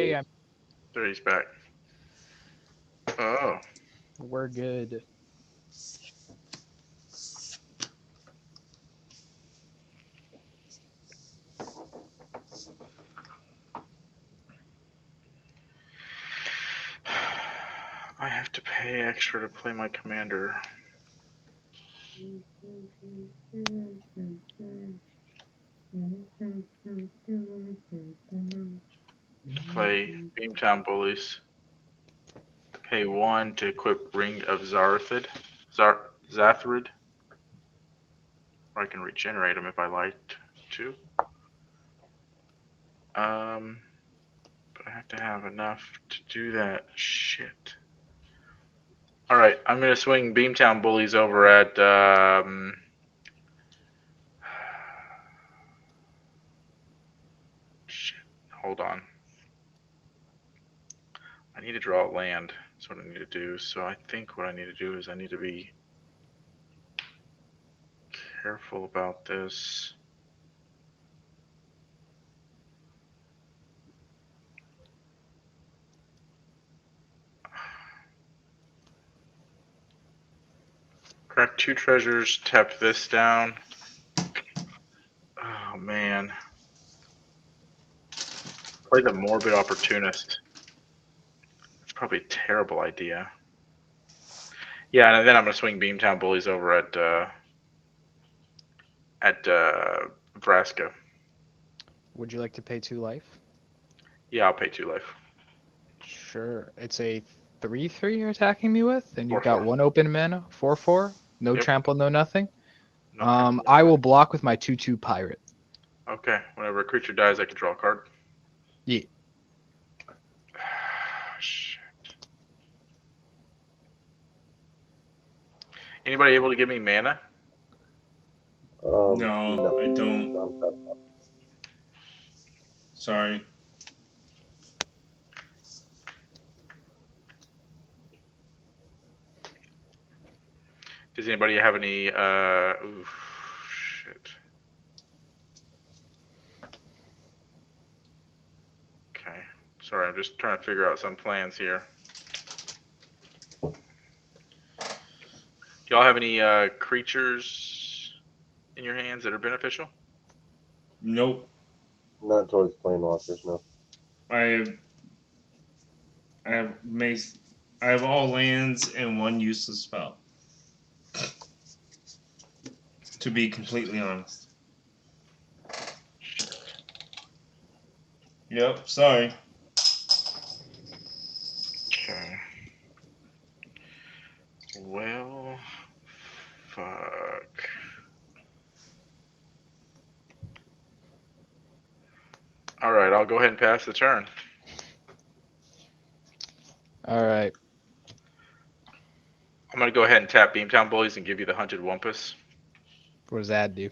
Hey, There, he's back. Oh, we're good. I have to pay extra to play my commander. To play Beamtown Bullies. Pay 1 to equip Ring of Zathrid. Or I can regenerate them if I liked to. But I have to have enough to do that. Shit. Alright, I'm going to swing Beamtown Bullies over at, shit, hold on. I need to draw land. That's what I need to do. So I think what I need to do is I need to be careful about this. Crack 2 treasures, tap this down. Oh man. Play the Morbid Opportunist. That's probably a terrible idea. Yeah, and then I'm gonna swing Beamtown Bullies over at Vraska. Would you like to pay 2 life? Yeah, I'll pay 2 life. Sure. It's a 3/3 you're attacking me with, and you've 4 got 4. 1 open mana, 4/4. No Yep. trample, no nothing. No trample. I will block with my 2/2 pirate. Okay. Whenever a creature dies, I can draw a card. Yeah. Shit. Anybody able to give me mana? No, I don't. Sorry. Does anybody have any? Shit. Okay. Sorry, I'm just trying to figure out some plans here. Do y'all have any creatures in your hands that are beneficial? Nope. Not towards planeswalkers, no. I have mace. I have all lands and 1 useless spell. To be completely honest. Yep. Sorry. Okay. Well, fuck. All right, I'll go ahead and pass the turn. All right. I'm gonna go ahead and tap Beamtown Bullies and give you the Hunted Wumpus. What does that do?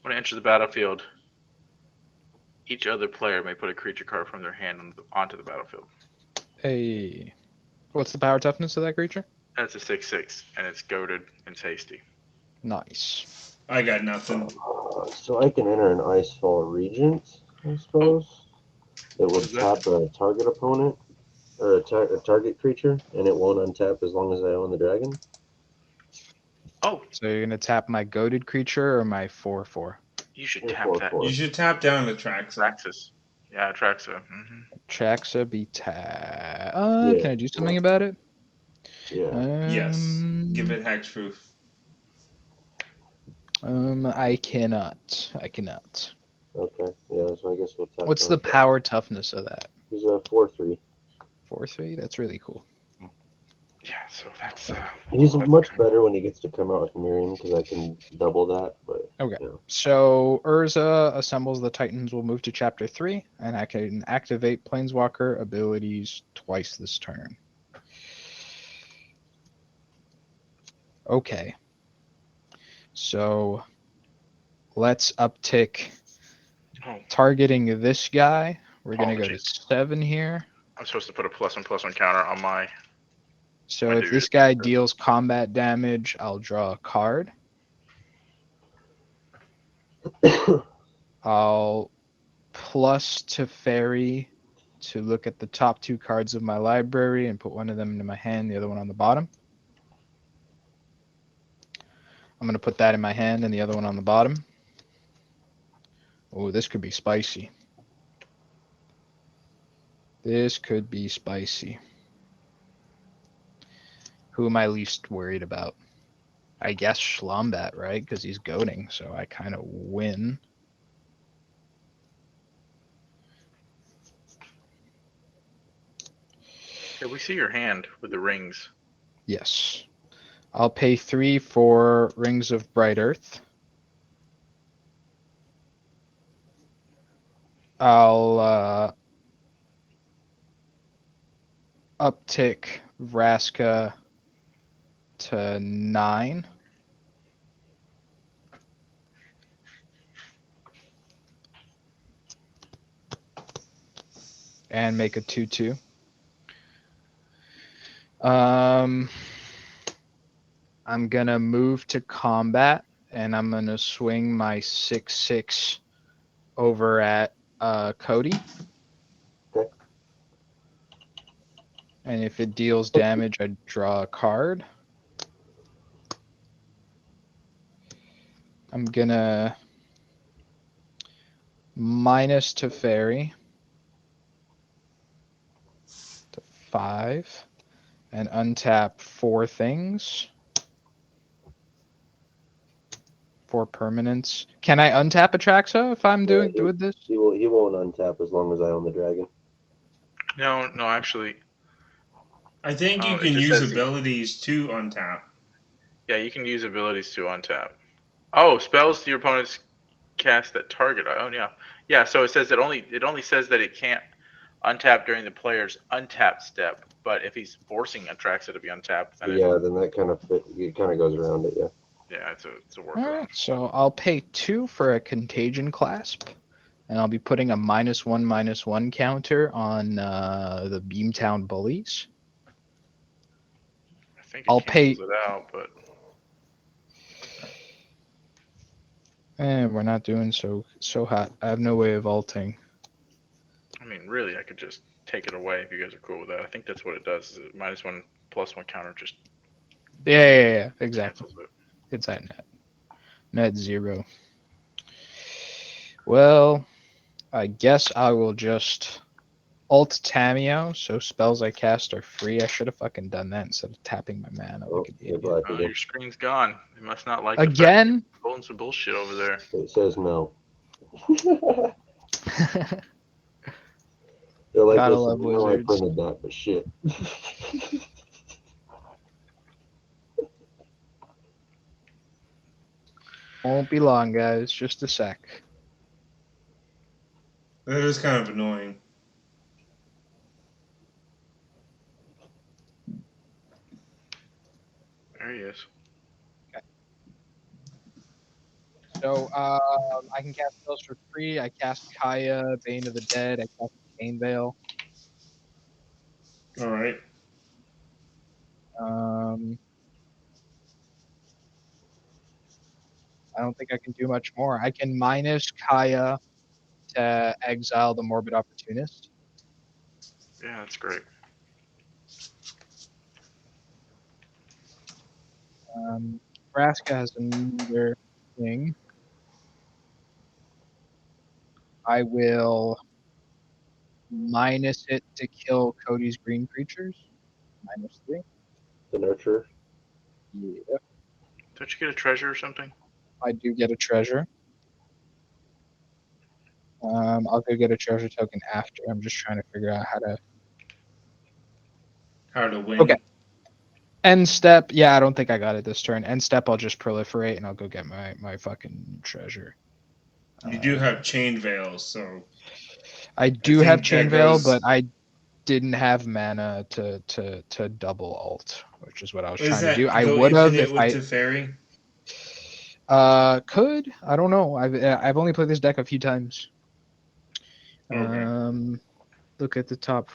When it enters the battlefield, each other player may put a creature card from their hand onto the battlefield. Hey. What's the power toughness of that creature? That's a 6/6, and it's goaded and it's hasty. Nice. I got nothing. So I can enter an Icefall Regent, I suppose. It would tap a target opponent or a target creature, and it won't untap as long as I own the dragon. Oh, So you're gonna tap my goaded creature or my 4/4? you should Yeah, tap 4/4. that. You should tap down the Traxa. Traxxas. Yeah, Traxa. Traxa be tap. Yeah, Can I do something about it? Yeah. Yes. Give it hexproof. I cannot. I cannot. Okay. Yeah, so I guess we'll tap. What's the power toughness of that? He's a 4/3. 4/3? That's really cool. Yeah, so that's. He's much better when he gets to come out with Miriam because I can double that. But Okay. you know. So Urza assembles the Titans will move to Chapter 3, and I can activate Planeswalker abilities twice this turn. Okay. So let's uptick targeting this guy. We're going to go to 7 here. I'm supposed to put a +1/+1 counter on my. So if this guy deals combat damage, I'll draw a card. I'll plus to fairy to look at the top 2 cards of my library and put one of them into my hand, the other one on the bottom. I'm going to put that in my hand and the other one on the bottom. Oh, this could be spicy. This could be spicy. Who am I least worried about? I guess Schlombat, right? Because he's goading, so I kind of win. Okay, we see your hand with the rings. Yes. I'll pay 3 for Rings of Bright Earth. I'll uptick Vraska to 9. And make a 2/2. I'm gonna move to combat, and I'm gonna swing my 6/6 over at Cody. Okay. And if it deals damage, I draw a card. I'm gonna minus Teferi to 5 and untap 4 things. 4 permanents. Can I untap Atraxa if I'm doing this? He won't untap as long as I own the dragon. No, actually. I think you It can just use says abilities to untap. Yeah, you can use abilities to untap. Oh, spells your opponents cast at target. Oh yeah, yeah. So it says it only says that it can't untap during the player's untap step. But if he's forcing Atraxa to be untapped, then Then that kind of goes around it. Yeah. yeah, it's a All workaround. right, so I'll pay 2 for a Contagion Clasp, and I'll be putting a -1/-1 counter on the Beamtown Bullies. I think I'll it pay. cancels it out, but We're not doing so hot. I have no way of alting. I mean, really, I could just take it away if you guys are cool with that. I think that's what it does. Is it -1/+1 counter just Yeah, exactly. cancels it. It's at net 0. Well, I guess I will just alt Tameo, so spells I cast are free. I should have fucking done that instead of tapping my mana like an You're idiot. black Oh, again. your screen's gone. You must not like the fact Again? you're pulling some bullshit over there. It says no. They're like, Gotta listen, love I know I wizards. printed that, but shit. Won't be long, guys. Just a sec. That is kind of annoying. There he is. So I can cast spells for free. I cast Kaya, Bane of the Dead. I cast Bane Veil. All right. I don't think I can do much more. I can minus Kaya to exile the Morbid Opportunist. Yeah, that's great. Vraska has another thing. I will minus it to kill Cody's green creatures. -3. The nurture. Yeah, Don't you get a treasure or something? I do get a treasure. I'll go get a treasure token after. I'm just trying to figure out How to win. Okay. End step. Yeah, I don't think I got it this turn. End step, I'll just proliferate and I'll go get my fucking treasure. You do have chain veils, so I do have chain veil, goes... but I didn't have mana to double alt, which is what I was trying to do. I go would have infinite if with I Teferi? could. I don't know. I've only played this deck a few times. Okay. Look at the top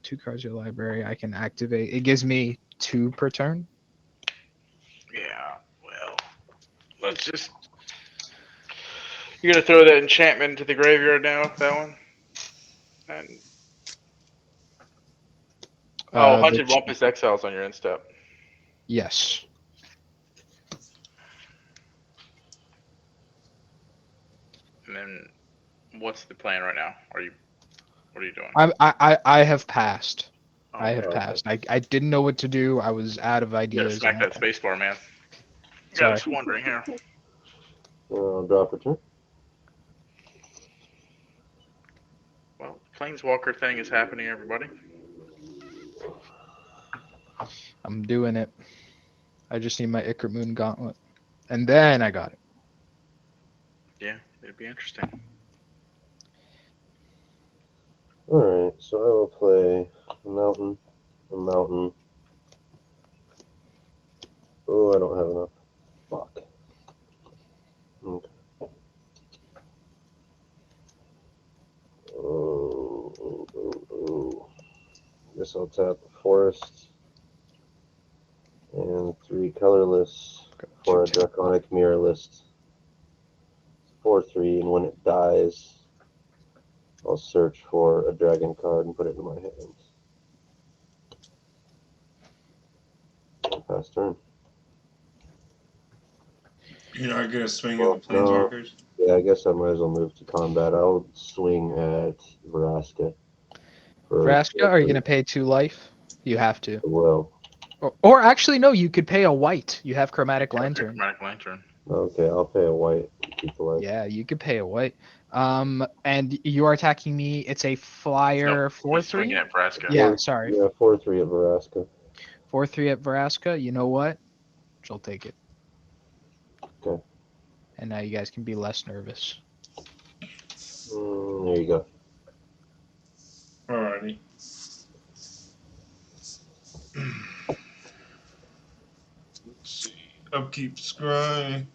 2 cards of your library. I can activate. It gives me 2 per turn. Yeah. Well, let's just. You're gonna throw that enchantment into the graveyard now. That one. And Oh, The 100 Wumpus Exiles on your end step. yes. And then, what's the plan right now? What are you doing? I have passed. Oh, I have okay. passed. I didn't know what to do. I was out of You gotta ideas. smack that space bar, man. Yeah, Sorry. just wondering here. Drop a turn. Well, Planeswalker thing is happening, everybody. I'm doing it. I just need my Ichor Moon Gauntlet. And then I got it. Yeah, it'd be interesting. Alright, so I will play a mountain. Oh, I don't have enough. Fuck. Okay. Oh. Guess I'll tap a forest and 3 colorless for a draconic mirror list. 4/3, and when it dies, I'll search for a dragon card and put it in my hand. Pass turn. You're not gonna swing Well, at the Planeswalkers? Yeah, I guess I might as well move to combat. I'll swing at Vraska. Vraska, are you going to pay 2 life? You have to. Well, Or actually, no, you could pay a white. You have Chromatic Lantern. Chromatic Lantern. okay, I'll pay a white to keep the life. Yeah, you could pay a white. And you are attacking me. It's a flyer Nope, 4/3. he's swinging at Vraska. Yeah, sorry. Yeah, 4/3 at Vraska. 4/3 at Vraska. You know what? She'll take it. Okay. And now you guys can be less nervous. There you go. Alrighty. Let's see. Upkeep scry.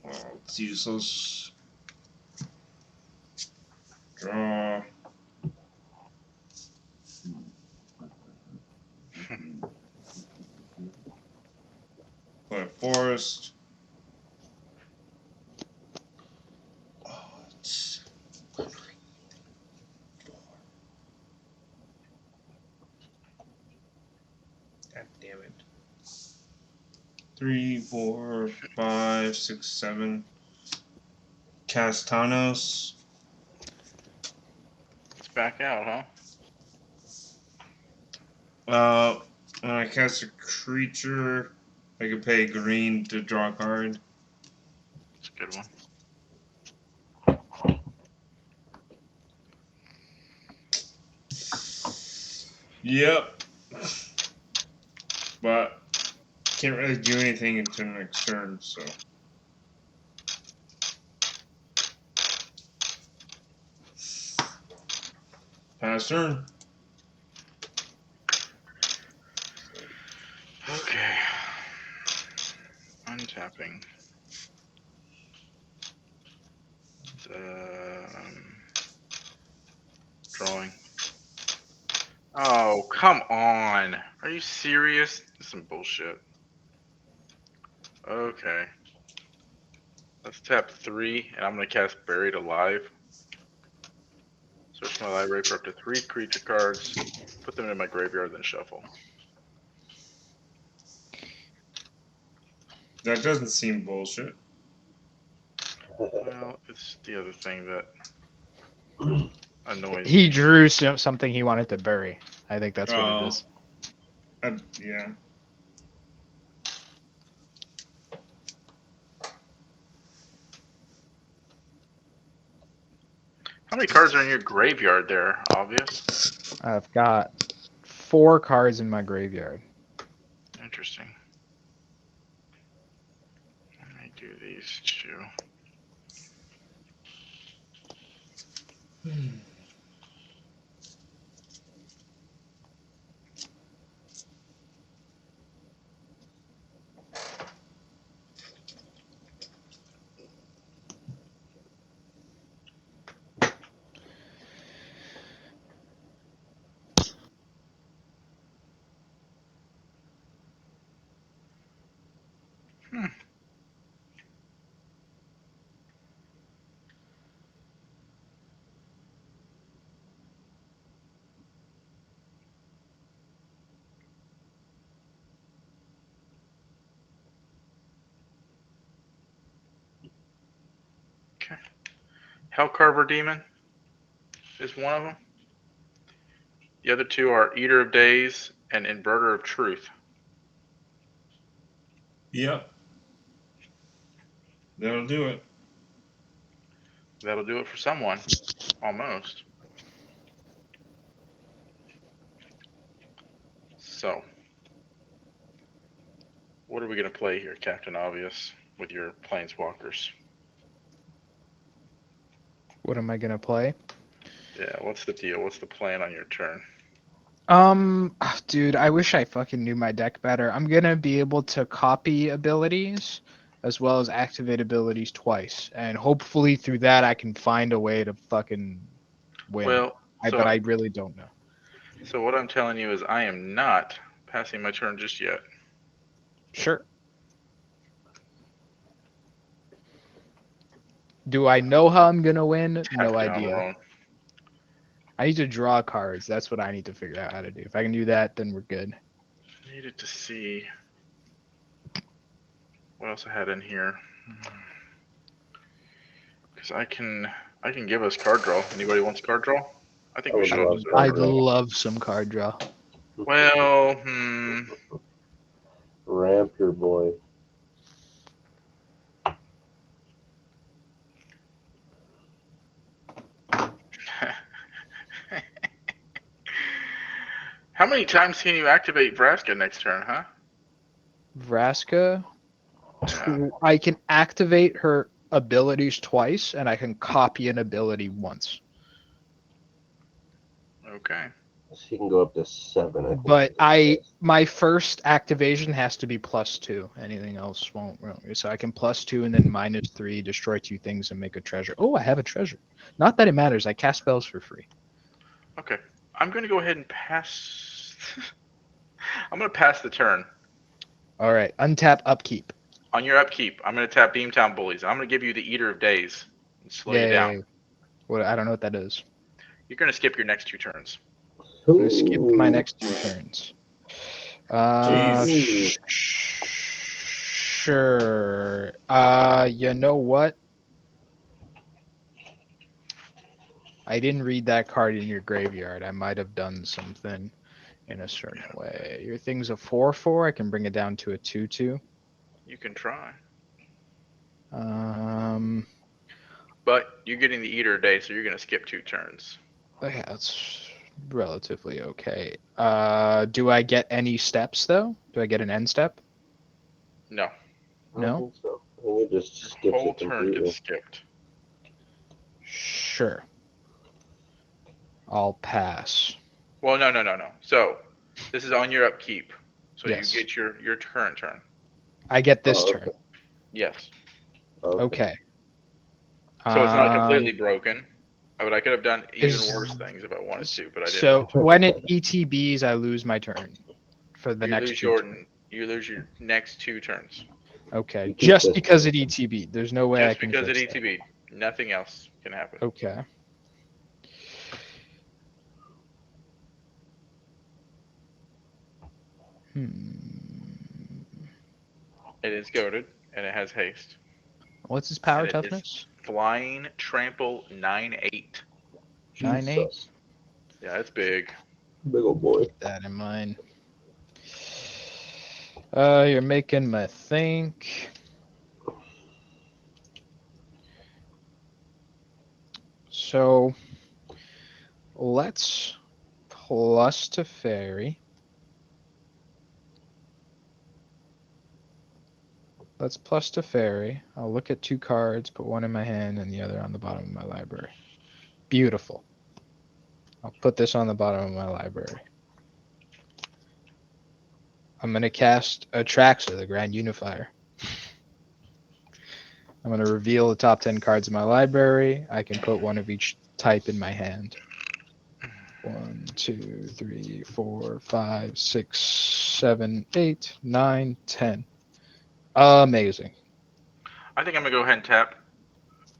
Oh, it's useless. Draw. Play forest. Oh, it's... God damn it. 3, 4, 5, 6, 7. Castanos. It's back out, huh? When I cast a creature, I can pay green to draw a card. It's a good one. Yep. But can't really do anything until next turn, so. Pass turn. Okay. Untapping. Drawing. Oh, come on. Are you serious? This is some bullshit. Okay. Let's tap 3, and I'm going to cast Buried Alive. Search my library for up to 3 creature cards, put them in my graveyard, then shuffle. That doesn't seem bullshit. Well, it's the other thing that annoys He me. drew something he wanted to bury. I think that's what it is. Yeah. How many cards are in your graveyard there, Obvious? I've got 4 cards in my graveyard. Interesting. Let me do these 2. Hellcarver Demon is one of them. The other two are Eater of Days and Inverter of Truth. Yep. That'll do it. That'll do it for someone. Almost. So, what are we going to play here, Captain Obvious, with your Planeswalkers? What am I gonna play? Yeah, what's the deal? What's the plan on your turn? Dude, I wish I fucking knew my deck better. I'm gonna be able to copy abilities as well as activate abilities twice, and hopefully through that I can find a way to fucking win. Well, But I really don't know. So what I'm telling you is I am not passing my turn just yet. Sure. Do I know how I'm gonna win? No idea. I need to draw cards. That's what I need to figure out how to do. If I can do that, then we're good. I needed to see what else I had in here. Because I can give us card draw. Anybody wants card draw? I think we should all do I'd love some card draw. Well, Ramp your boy. How many times can you activate Vraska next turn, huh? Vraska? Yeah. I can activate her abilities twice, and I can copy an ability once. Okay. He can go up to 7. I think. But my first activation has to be +2. Anything else won't really. So I can +2 and then -3, destroy 2 things and make a treasure. Oh, I have a treasure. Not that it matters. I cast spells for free. Okay. I'm going to go ahead and pass. I'm going to pass the turn. All right. Untap upkeep. On your upkeep, I'm going to tap Beamtown Bullies. I'm going to give you the Eater of Days and slow you down. What? I don't know what that is. You're going to skip your next 2 turns. I'm going to skip my next 2 turns. Jeez. Sure. You know what? I didn't read that card in your graveyard. I might have done something in a certain way. Your thing's a 4/4. I can bring it down to a 2/2. You can try. But you're getting the Eater of Days, so you're going to skip 2 turns. Yeah, that's relatively okay. Do I get any steps though? Do I get an end step? No. I don't think so. I think it just skips Whole it turn completely. gets skipped. Sure. I'll pass. Well, no. So, this is on your upkeep. So Yes. you get your current turn. I get this turn. Yes. Okay. So it's not completely broken. But I could have done even worse things if I wanted to, but I didn't. So when it ETBs, I lose my turn for the next 2 turns. You lose your next 2 turns. Okay. Just because it ETB'd. There's no way I can Just because fix it ETB'd. Nothing else can happen. Okay. It is goaded, and it has haste. What's his power toughness? Flying Trample 9/8. 9/8? Yeah, it's big. Big old boy. Keep that in mind. You're making me think. So let's plus to fairy. Let's plus to fairy. I'll look at 2 cards, put one in my hand and the other on the bottom of my library. Beautiful. I'll put this on the bottom of my library. I'm going to cast Atraxa, the Grand Unifier. I'm going to reveal the top 10 cards in my library. I can put one of each type in my hand. 1, 2, 3, 4, 5, 6, 7, 8, 9, 10. Amazing. I think I'm going to go ahead and tap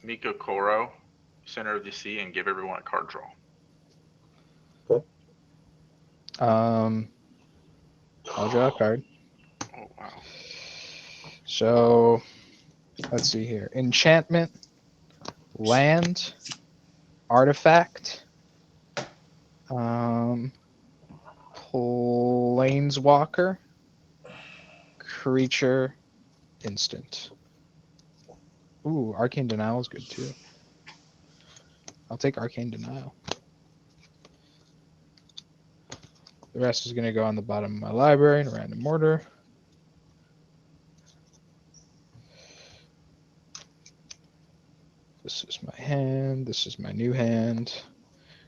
Miko Koro, Center of the Sea, and give everyone a card draw. Okay. I'll draw a card. Oh, wow. So, let's see here. Enchantment. land, artifact, planeswalker, creature, instant. Ooh, Arcane Denial is good too. I'll take Arcane Denial. The rest is going to go on the bottom of my library in random order. This is my hand. This is my new hand.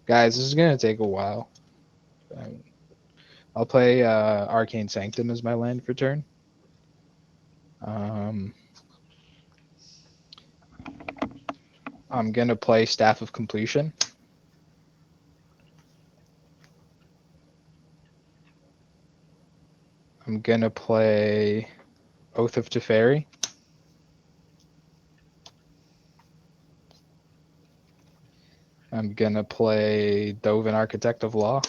Guys, this is going to take a while. I'll play Arcane Sanctum as my land for turn. I'm going to play Staff of Completion. I'm going to play Oath of Teferi. I'm going to play Dovin Architect of Law.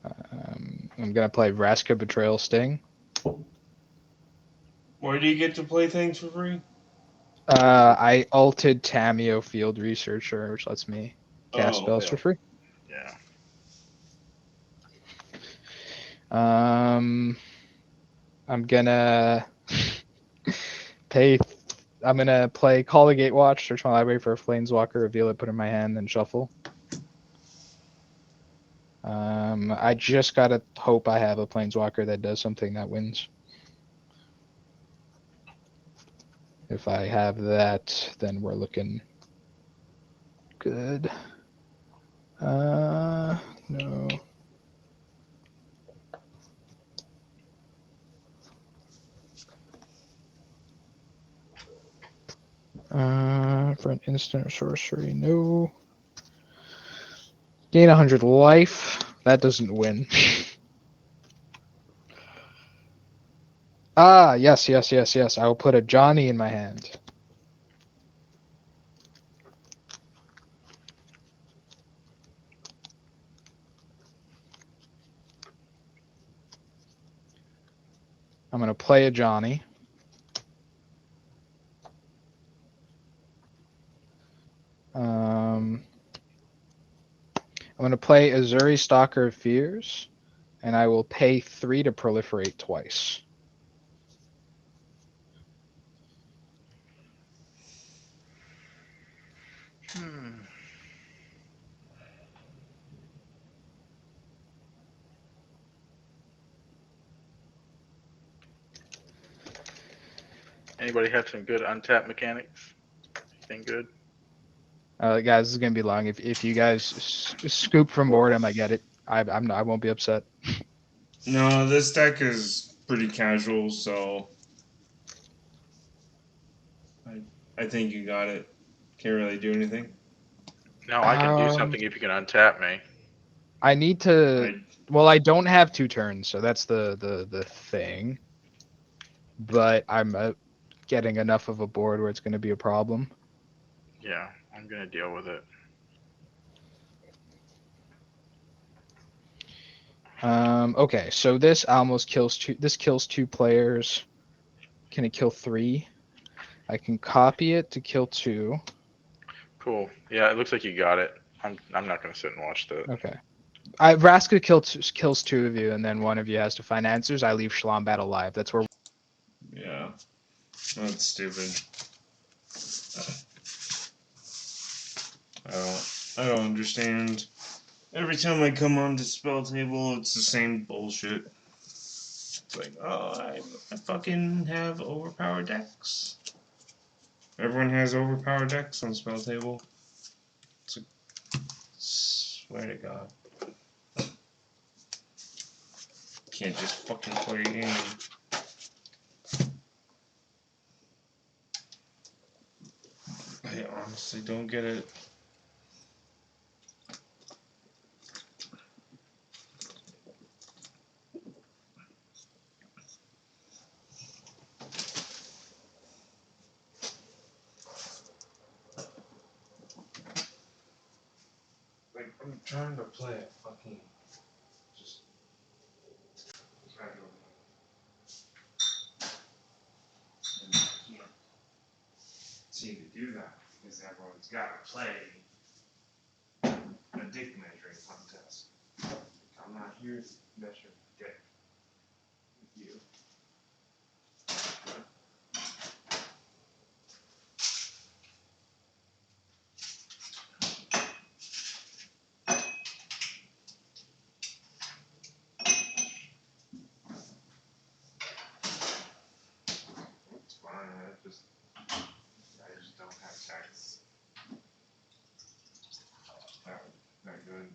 I'm going to play Vraska Betrayal Sting. Why do you get to play things for free? I ulted Tameo Field Researcher, which lets me cast spells yeah. for free. Yeah. I'm gonna pay. I'm gonna play Call the Gatewatch, search my library for a Planeswalker, reveal it, put it in my hand, then shuffle. I just gotta hope I have a Planeswalker that does something that wins. If I have that, then we're looking good. No. For an instant or sorcery, no. Gain 100 life. That doesn't win. Yes. I will put a Johnny in my hand. I'm going to play a Johnny. I'm going to play Azuri Stalker of Fears, and I will pay 3 to proliferate twice. Anybody have some good untap mechanics? Anything good? Guys, this is going to be long. If you guys scoop from boredom, I get it. I won't be upset. No, this deck is pretty casual, so I think you got it. Can't really do anything. No, I can do something if you can untap me. I need to. Well, I don't have 2 turns, so that's the thing. But I'm getting enough of a board where it's going to be a problem. Yeah, I'm gonna deal with it. Okay, so this almost kills 2. This kills 2 players. Can it kill 3? I can copy it to kill 2. Cool. Yeah, it looks like you got it. I'm not gonna sit and watch that. Okay. Vraska kills 2 of you, and then one of you has to find answers. I leave Schlombat alive. That's where. Yeah, that's stupid. I don't understand. Every time I come on to Spelltable, it's the same bullshit. It's like, oh, I fucking have overpowered decks. Everyone has overpowered decks on Spelltable. Swear to God. Can't just fucking play a game. I honestly don't get it. Like, I'm trying to play a fucking just casual game. And I can't. need to do that because everyone's got to play a dick measuring contest. I'm not here to measure dick with you. It's fine. I just don't have sex. Not good.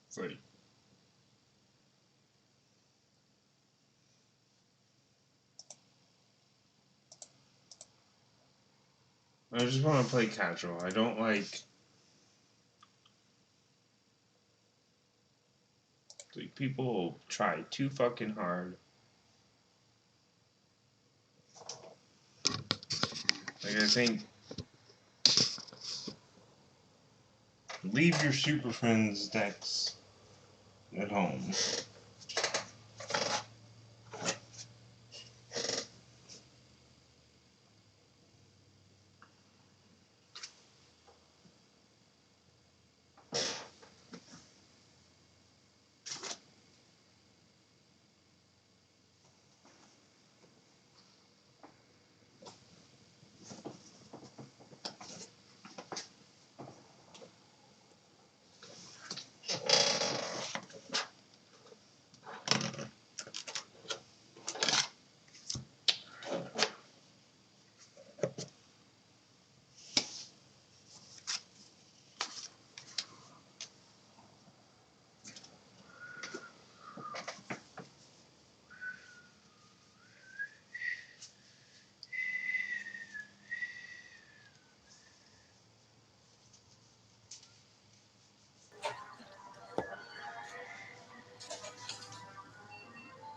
Free. I just want to play casual. I don't like people try too fucking hard. Like I think leave your Super Friends decks at home.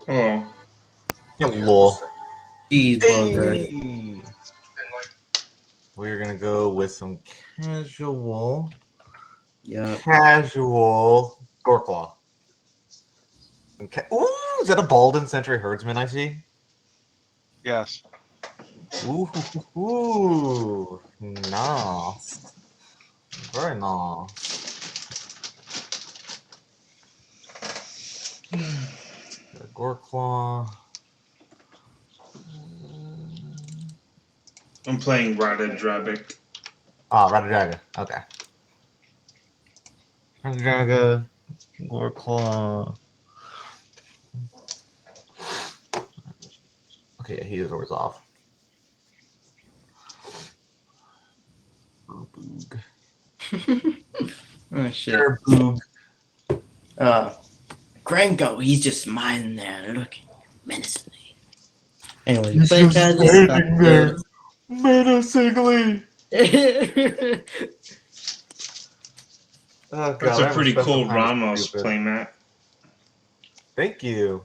Oh. Hello. Cheeseburger. Hey. We're gonna go with some casual Yeah. Gorklaw. Ooh, is that a Baldwin Century Herdsman I see? Yes. Ooh, nice. Very nice. Gorklaw. I'm playing Rada Drabic. Ah, Radajaga. Okay. Radajaga, Gorklaw. Okay, yeah, he is always off. Boog. Oh shit. Sure, Boog. Grango, he's just smiling there, looking menacingly. Anyway, He's playing just casual. standing there, menacingly. Oh god, That's I a have pretty special cool kind of Ramos stupid. playmat. Thank you.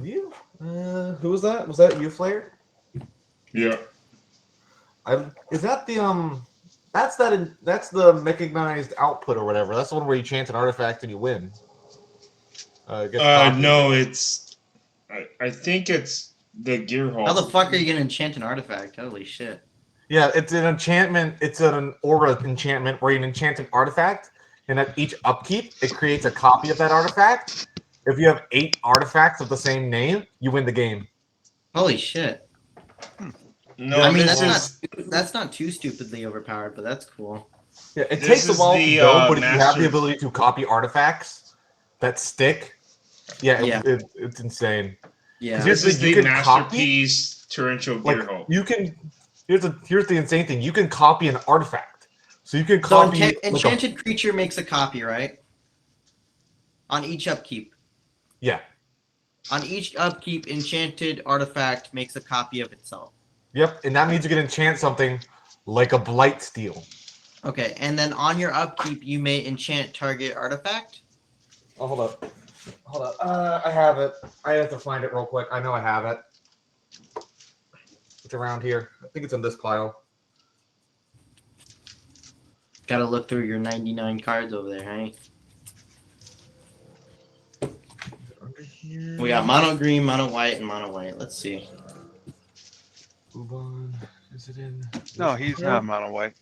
You? Who was that? Was that you, Flair? Yeah. Is that the That's the recognized output or whatever. That's the one where you chant an artifact and you win. It gets copied. No, it's. I think it's the Gear Hall. How the fuck are you gonna enchant an artifact? Holy shit. Yeah, it's an enchantment. It's an aura enchantment where you enchant an artifact and at each upkeep, it creates a copy of that artifact. If you have 8 artifacts of the same name, you win the game. Holy shit. No, I mean, this that's not too stupidly overpowered, but that's cool. Yeah, it This takes a is while the, to go, but if you have the master- ability to copy artifacts that stick, yeah, Yeah. it's insane. Yeah. Here's this is the- you the can copy- masterpiece torrential Like gear hope. you can. Here's the insane thing. You can copy an artifact, so you can So copy like enchanted creature makes a copy, right? On each upkeep. yeah. On each upkeep, enchanted artifact makes a copy of itself. Yep, and that means you can enchant something like a blight steel. Okay, and then on your upkeep, you may enchant target artifact. Oh, hold up. I have it. I have to find it real quick. I know I have it. It's around here. I think it's in this pile. Gotta look through your 99 cards over there, hey? Under here. We got mono green, mono white, and mono white. Let's see. Move on. Is it in? No, he's not mono white.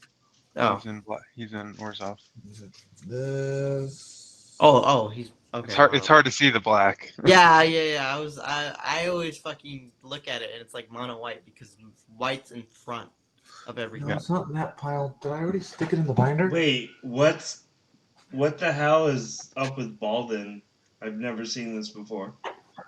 Oh, He's in black. He's in Orzhov. Is it this? oh, he's okay. It's hard. It's hard to see the black. Yeah. I always fucking look at it and it's like mono white because white's in front of No, everything. it's not in that pile. Did I already stick it in the binder? Wait, what the hell is up with Balden? I've never seen this before.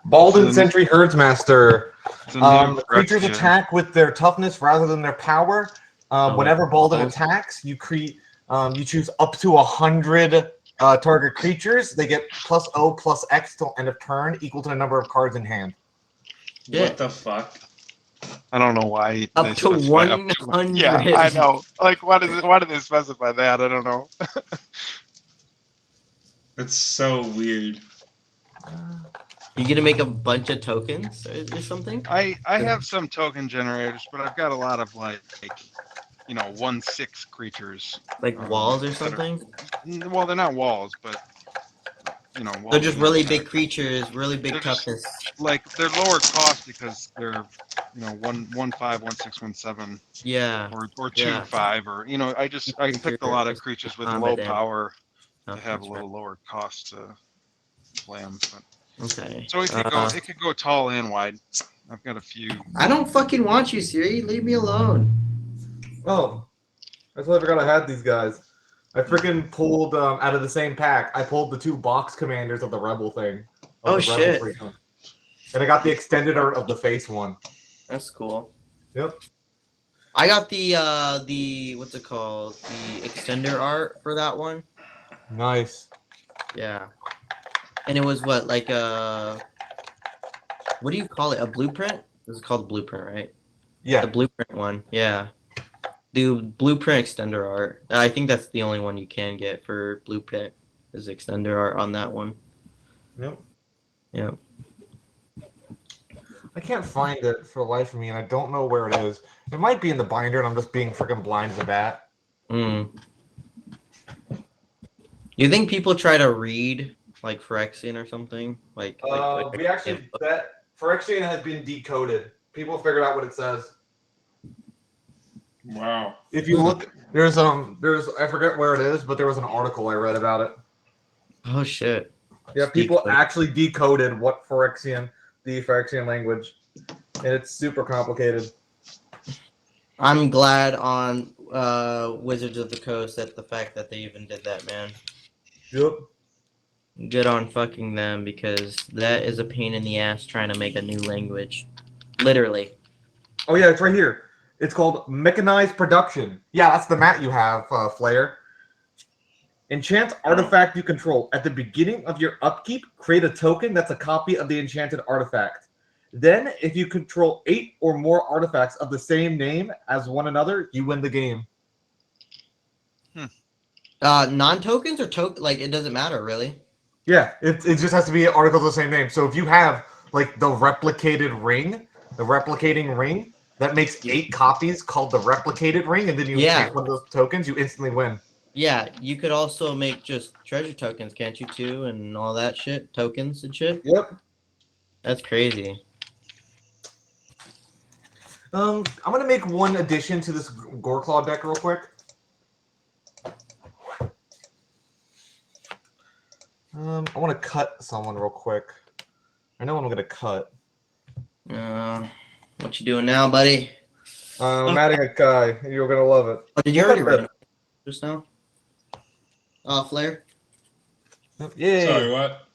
Baldwin It's Sentry Herdsmaster. It's a new Creatures Phyrexian. attack with their toughness rather than their power. Whenever Baldwin attacks, you you choose up to 100 target creatures. They get +0/+X till end of turn, equal to the number of cards in hand. Yeah. What the fuck? I don't know why. Up they to specify 100. Yeah, I know. Like, why do they specify that? I don't know. It's so weird. You gonna make a bunch of tokens or something? I have some token generators, but I've got a lot of like 1/6 creatures. Like walls or that are- something? Well, they're not walls, but walls. They're just in really that big sense. creatures, really big They're just- toughness. Like they're lower cost because they're 1/5, 1/6, 1/7, Yeah. or Yeah. 2/5, or I picked a lot of creatures with low Combat power Oh, to have a that's right. little lower cost to play them. Okay. So it could go tall and wide. I've got a few. I don't fucking want you, Siri. Leave me alone. Oh, I totally forgot I had these guys. I freaking pulled out of the same pack. I pulled the 2 box commanders of the Rebel thing. Oh, the Rebel shit. freaking. And I got the extended art of the face one. That's cool. Yep. I got the what's it called? The extender art for that one. Nice. Yeah. And it was what, like what do you call it? A blueprint? This is called a blueprint, right? Yeah. The blueprint one. Yeah. The blueprint extender art. I think that's the only one you can get for blueprint is extender art on that one. Yep. Yeah. I can't find it for the life of me, and I don't know where it is. It might be in the binder, and I'm just being freaking blind as a bat. Mm. You think people try to read like Phyrexian or something? Like We actually that Phyrexian has been decoded. People figured out what it says. Wow. If you look, there's I forget where it is, but there was an article I read about it. Oh shit. Yeah, people Decoded. actually decoded what the Phyrexian language, and it's super complicated. I'm glad on Wizards of the Coast at the fact that they even did that, man. Yep. Good on fucking them because that is a pain in the ass trying to make a new language. Literally. Oh yeah, it's right here. It's called Mechanized Production. Yeah, that's the mat you have, Flair. Enchant artifact you control. At the beginning of your upkeep, create a token that's a copy of the enchanted artifact. Then, if you control 8 or more artifacts of the same name as one another, you win the game. Non-tokens or like it doesn't matter really. Yeah, it just has to be an article of the same name. So if you have like the replicating ring, that makes 8 copies called the replicated ring, and then you take one of those tokens, you instantly win. Yeah, you could also make just treasure tokens, can't you too, and all that shit, tokens and shit. Yep. That's crazy. I'm gonna make one addition to this Goreclaw deck real quick. I want to cut someone real quick. I know what I'm gonna cut. What you doing now, buddy? I'm adding a guy. You're gonna love it. Oh, did you We'll already cut that. random just now? Flare? Yay! Sorry, what?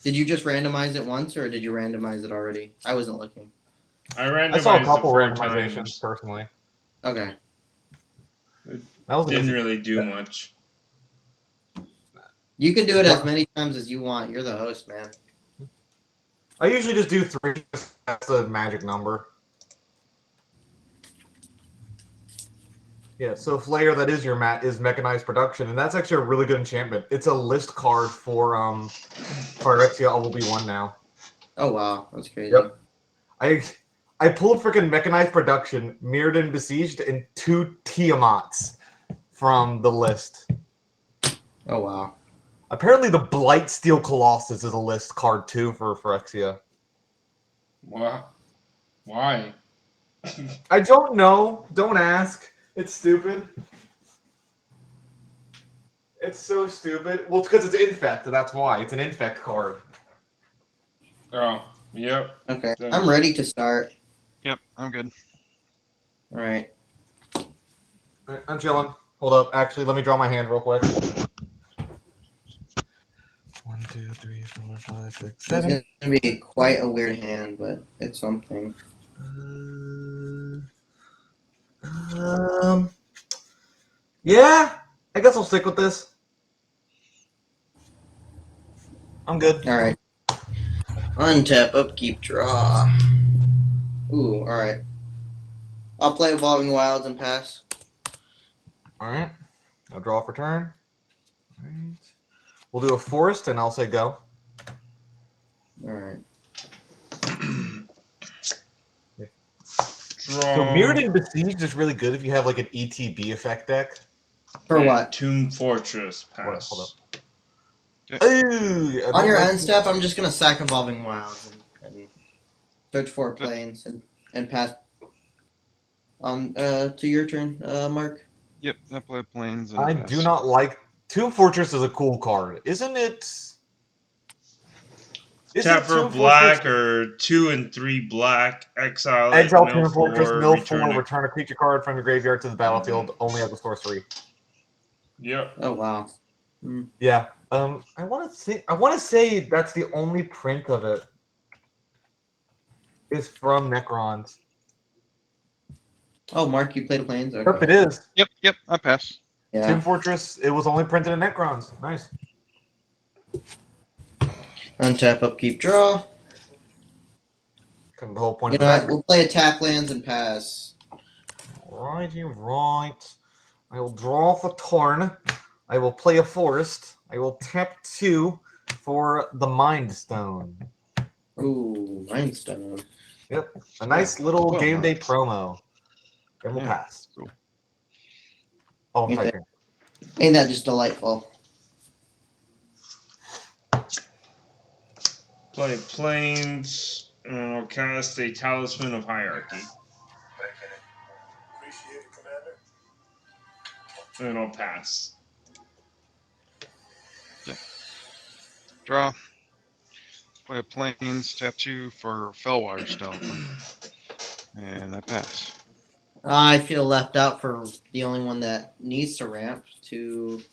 Did you just randomize it once, or did you randomize it already? I wasn't looking. I randomized I saw a couple it 4 randomizations times. personally. Okay. That was Didn't easy. really do much. You can do it as many times as you want. You're the host, man. I usually just do 3. That's the magic number. Yeah, so Flair, that is your mat, is mechanized production, and that's actually a really good enchantment. It's a list card for Phyrexia LB1 now. Oh wow, that's crazy. Yep. I pulled freaking mechanized production, mirrored and besieged, and 2 Tiamats from the list. Oh wow. Apparently, the Blight Steel Colossus is a list card too for Phyrexia. What? Why? I don't know. Don't ask. It's stupid. It's so stupid. Well, it's because it's infect, that's why. It's an infect card. Oh, yep. Okay, Then- I'm ready to start. Yep, I'm good. All right. Alright, I'm chilling. Hold up. Actually, let me draw my hand real quick. 1, 2, 3, 4, 5, 6, It's 7. gonna be quite a weird hand, but it's something. Yeah, I guess I'll stick with this. I'm good. All right. Untap, upkeep, draw. Ooh, all right. I'll play Evolving Wilds and pass. All right. I'll draw for turn. All right. We'll do a forest, and I'll say go. All right. So Mirrored and Besieged is really good if you have like an ETB effect deck. For And what? Tomb Fortress pass. Hold up. Ooh, On your end step, I'm just gonna sack Evolving Wilds and search for planes and pass. To your turn, Mark. Yep, I play planes. And I pass. do not like Tomb Fortress is a cool card, isn't it? Tap for Tomb black Fortress- or 2 and 3 black. Exile it. Exile Mill Tomb Fortress, 4, mill return 4, it. return a creature card from your graveyard to the battlefield, only at the source 3. Yep. Oh wow. Yeah. I want to say that's the only print of it is from Necrons. Oh, Mark, you played planes. Yep, Okay. it is. Yep, I pass. Yeah. Tomb Fortress. It was only printed in Necrons. Nice. Untap, upkeep, draw. Kind of the whole point You of know the what? deck. We'll play attack lands and pass. Righty, right. I will draw for turn. I will play a forest. I will tap 2 for the Mind Stone. Ooh, Mindstone. Yep. A nice little Well, game day promo. And we'll Yeah, pass. cool. Oh, I'm Okay. typing. Ain't that just delightful? Play planes. And I'll cast a Talisman of Hierarchy. And I'll pass. Draw. Play planes. Tap 2 for Fellwire Stone. And I pass. I feel left out for the only one that needs to ramp to.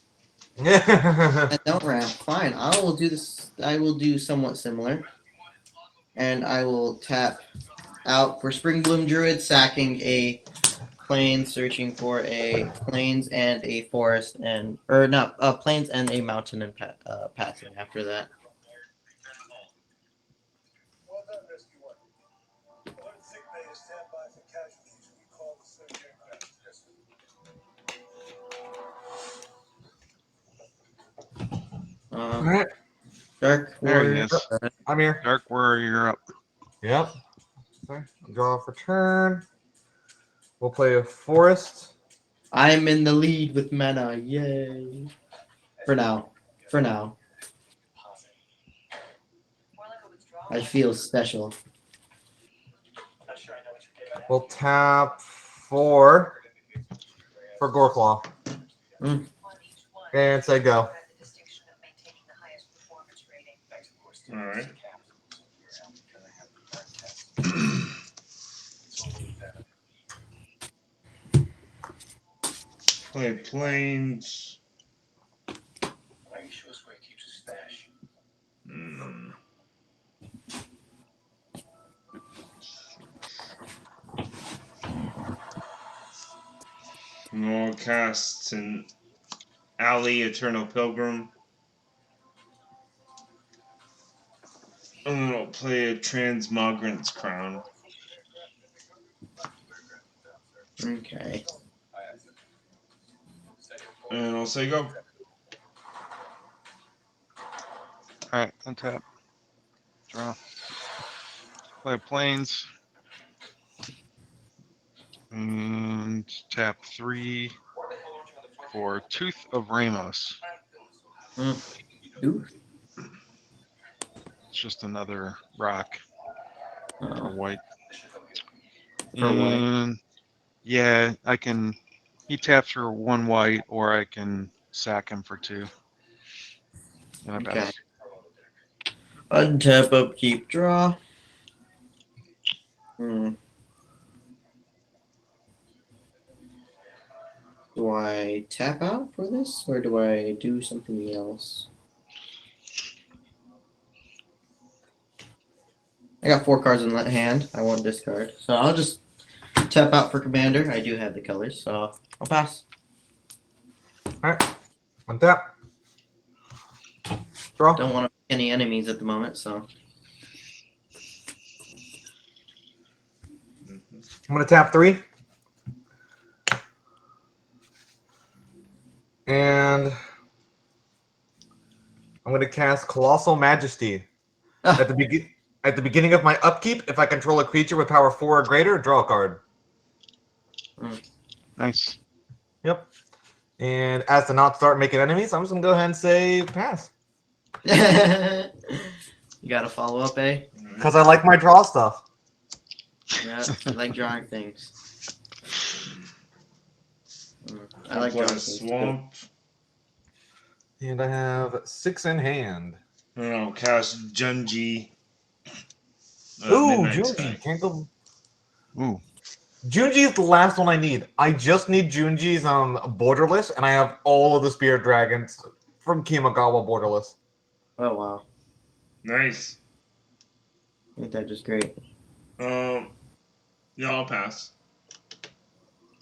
Yeah. And don't ramp. Fine. I will do this. I will do somewhat similar. And I will tap out for Spring Bloom Druid, sacking a plains, searching for a plains and a forest, and or not plains and a mountain and passing after that. Alright. Dark There he Warrior. is. I'm here. Dark Warrior, you're up. Yep. Okay. Draw for turn. We'll play a forest. I'm in the lead with mana. Yay. For now. For now. I feel special. We'll tap 4 for Goreclaw. Mm. And say go. All right. Play planes. Mm. More casts an Alley Eternal Pilgrim. And then I'll play a Transmogrant's Crown. Okay. And I'll say go. All right, untap. Draw. Play planes. And tap 3 for Tooth of Ramos. Ooh. It's just another rock for Oh, white. For white. And yeah, I can. He taps for 1 white, or I can sack him for 2. And I okay. pass. Untap, upkeep, draw. Hmm. Do I tap out for this, or do I do something else? I got 4 cards in that hand. I won't discard. So I'll just tap out for commander. I do have the colors, so I'll pass. Untap. Draw. Don't want to make any enemies at the moment, so. I'm going to tap 3. And I'm going to cast Colossal Majesty. Ah. At the beginning of my upkeep, if I control a creature with power 4 or greater, draw a card. Nice. Yep. And as to not start making enemies, I'm just going to go ahead and say pass. You got to follow up, eh? Because I like my draw stuff. Yeah, I like drawing things. I I'll like play drawing a things. swamp. And I have 6 in hand. And I'll cast Junji. Ooh, Midnight Junji. Sky. Can't go. Ooh. Junji is the last one I need. I just need Junji's borderless, and I have all of the Spirit Dragons from Kimagawa borderless. Oh, wow. Nice. I think that is great. Yeah, I'll pass.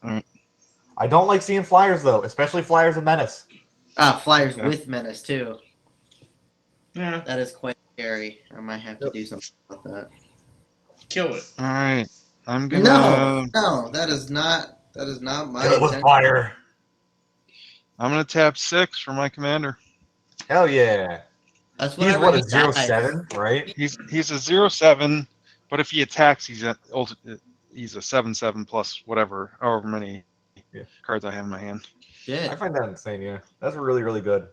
I don't like seeing flyers, though, especially flyers of Menace. Flyers Yeah. with Menace, too. Yeah, That is quite scary. I might have to do something about that. kill it. All right. I'm gonna. No, that is not my Kill it with intent. fire. I'm gonna tap 6 for my commander. Hell yeah. That's He's whenever what, he a 0/7, dies. right? He's a 0/7, but if he attacks, he's a 7/7 plus whatever, however many cards I have in my hand. Shit. I find that insane, yeah. That's really, really good.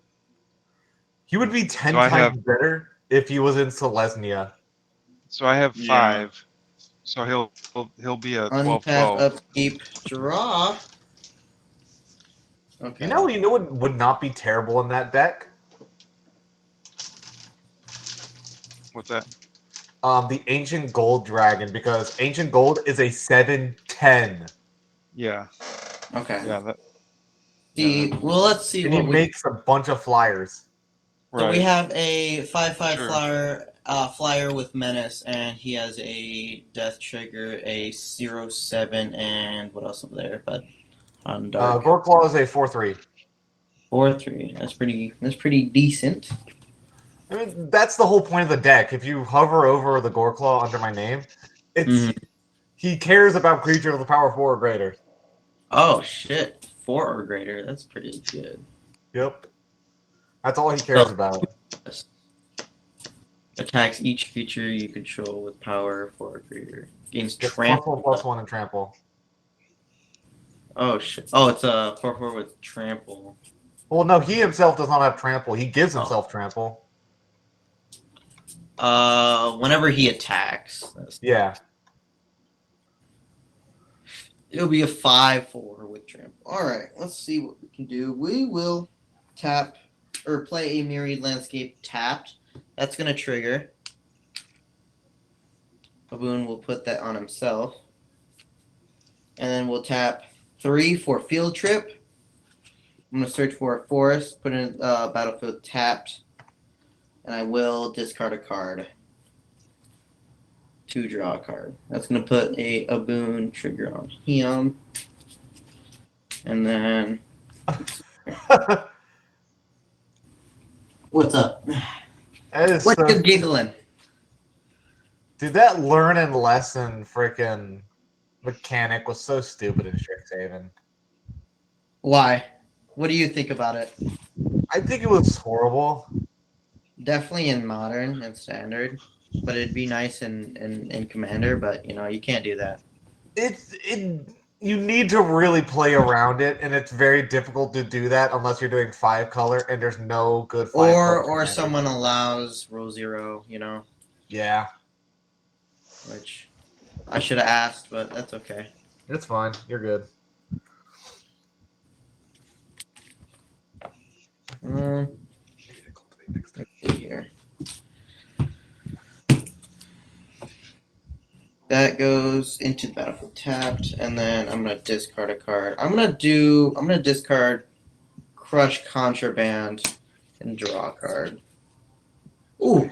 He would be 10 So I times have- better if he was in Selesnya. So I have Yeah. 5. So he'll be a 12/12. Untap, upkeep, draw. Okay. You know what would not be terrible in that deck? What's that? The Ancient Gold Dragon, because Ancient Gold is a 7/10. Yeah. Okay. Yeah. That. See, well, let's see And he what we. makes a bunch of flyers. So we Right. have a 5/5 Sure. flyer with Menace, and he has a Death Trigger, a 0/7, and what else over there? But on Dark. Goreclaw is a 4/3. 4/3. That's pretty decent. I mean, that's the whole point of the deck. If you hover over the Goreclaw under my name, it's he cares about creatures with power 4 or greater. Oh shit, 4 or greater. That's pretty good. Yep. That's all he cares about. Attacks each creature you control with power 4 or greater. Gains It's trample. +1/+1 and trample. Oh shit. Oh, it's a 4/4 with trample. Well, no, he himself does not have trample. He gives himself trample. Whenever he attacks. Yeah. It'll be a 5/4 with trample. Alright, let's see what we can do. We will tap or play a Myriad Landscape tapped. That's gonna trigger. Baboon will put that on himself. And then we'll tap 3 for field trip. I'm gonna search for a forest, put in battlefield tapped, and I will discard a card to draw a card. That's gonna put a boon trigger on him. And then what's up? That is What so you giggling? Dude, that learning lesson freaking mechanic was so stupid in Strixhaven. Why? What do you think about it? I think it was horrible. Definitely in modern and standard, but it'd be nice in commander. But you know you can't do that. You need to really play around it, and it's very difficult to do that unless you're doing 5-color and there's no good 5-color. Or commander. someone allows row 0. You know, Yeah, which I should have asked, but that's okay. it's fine. You're good. Let's see here. That goes into the battlefield tapped, and then I'm gonna discard a card. I'm gonna discard Crush Contraband and draw a card. Ooh,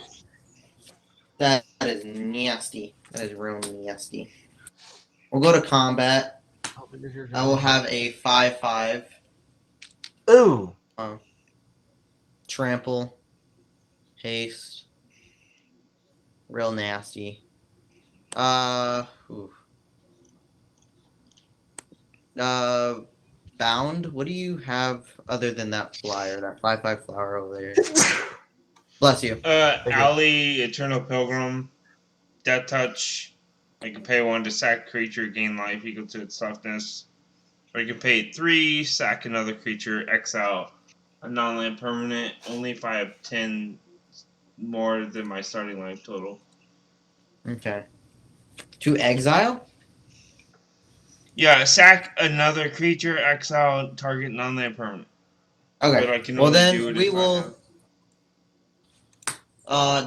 that is nasty. That is real nasty. We'll go to combat. I will have a 5/5 Ooh. trample, haste, real nasty. Bound. What do you have other than that flyer? That 5/5 flower over there. Bless you. Alley, Eternal Pilgrim, Death Touch. You can pay 1 to sack creature, gain life equal to its toughness. Or you can pay 3, sack another creature, exile a non-land permanent, only if I have 10 more than my starting life total. Okay. To exile? Yeah, sack another creature, exile target non-land permanent. Okay. But I can Well, only then do it we if I will. have-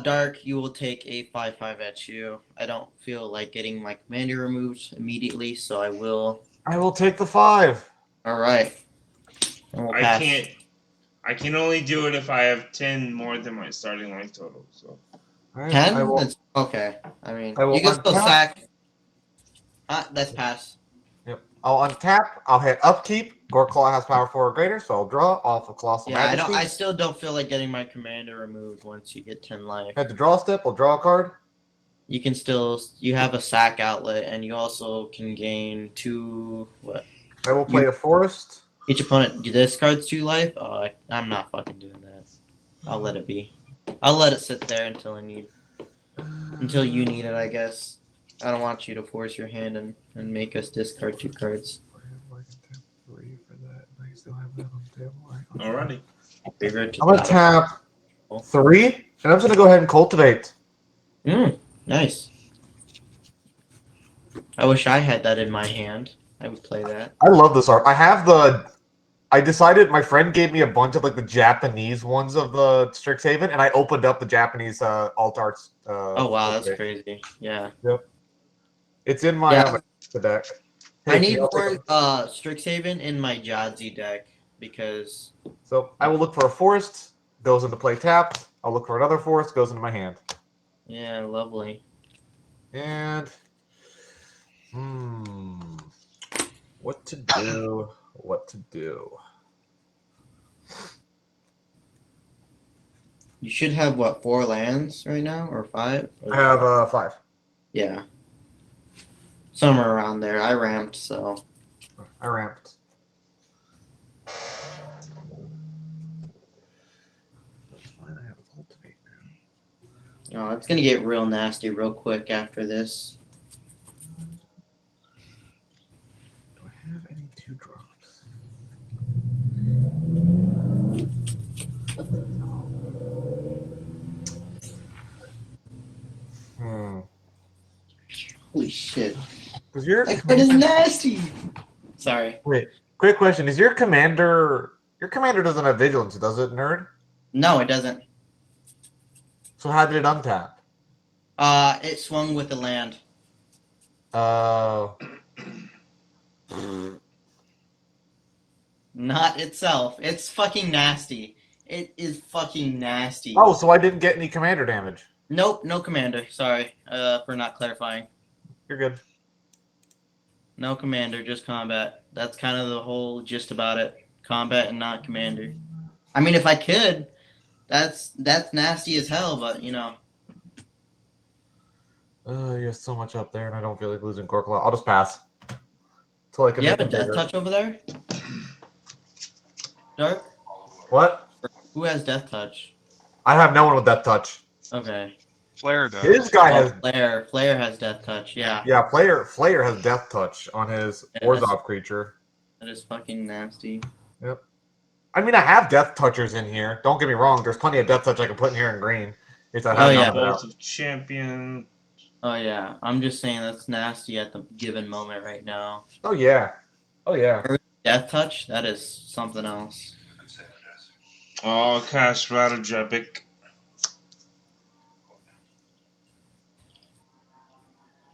Dark, you will take a 5/5 at you. I don't feel like getting my commander removed immediately, so I will. I will take the 5. All right. And we'll I pass. can't. I can only do it if I have 10 more than my starting life total. So 10? I will, That's okay. I mean, I will you can still untap. sack. That's pass. Yep. I'll untap. I'll hit upkeep. Goreclaw has power 4 or greater, so I'll draw off of Colossal Yeah, Majesty. I still don't feel like getting my commander removed once you get 10 life. Head to draw step. I'll draw a card. You can still. You have a sack outlet, and you also can gain 2. What? I will play a forest. Each opponent discards 2 life. Oh, I'm not fucking doing that. I'll let it be. I'll let it sit there until until you need it, I guess. I don't want you to force your hand and make us discard 2 cards. alrighty. Favorite. I'm gonna tap 3, and I'm just gonna go ahead and cultivate. Nice. I wish I had that in my hand. I would play that. I love this art. I decided my friend gave me a bunch of like the Japanese ones of the Strixhaven, and I opened up the Japanese alt arts. Oh wow, that's cultivate. crazy. Yeah. It's in my the deck. I Hey, need I'll more take Strixhaven in my Jadzi deck because So I will look for a forest, goes into play tapped. I'll look for another forest, goes into my hand. yeah, lovely. And what to do? What to do? You should have what 4 lands right now or 5? I have 5. Yeah. Somewhere around there. I ramped, so I ramped. That's fine. I have a cultivate now. it's gonna get real nasty real quick after this. Do I have any 2 drops? Holy shit. Does your That card is nasty. Sorry. Wait, quick question. Is your commander doesn't have vigilance, does it, nerd? No, it doesn't. So how did it untap? It swung with the land. Not itself. It's fucking nasty. It is fucking nasty. Oh, so I didn't get any commander damage. Nope, no commander. Sorry, for not clarifying. You're good. No commander, just combat. That's kind of the whole gist about it. Combat and not commander. I mean, if I could, that's nasty as hell, but you know. You have so much up there, and I don't feel like losing Corkla. I'll just pass. Till I can You make have a it death bigger. touch over there? Dark? What? Who has death touch? I have no one with death touch. Okay. Flare does. His guy has. Flare has death touch, yeah. Yeah, Flair has death touch on his Yeah, Orzhov creature. That is fucking nasty. Yep. I mean, I have death touchers in here. Don't get me wrong. There's plenty of death touch I can put in here in green. If I Oh, have yeah. none of Bolt that. of Champion. Oh yeah, I'm just saying that's nasty at the given moment right now. Oh yeah. Oh yeah. Death touch, that is something else. Oh, cast Ratajebic.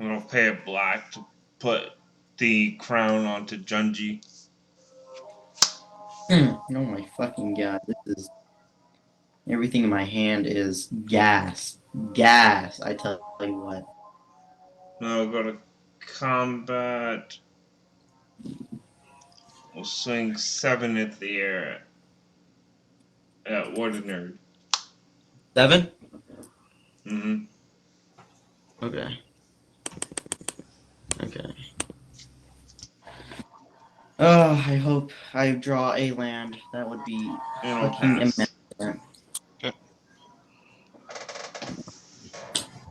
I'm gonna pay a black to put the crown onto Junji. Oh my fucking god, this is everything in my hand is gas. Gas, I tell you what. Now I'll go to combat. We'll swing 7 at the air. At ordinary. 7? Mm-hmm. Okay. Okay. Oh, I hope I draw a land. That would be And I'll fucking pass. immense.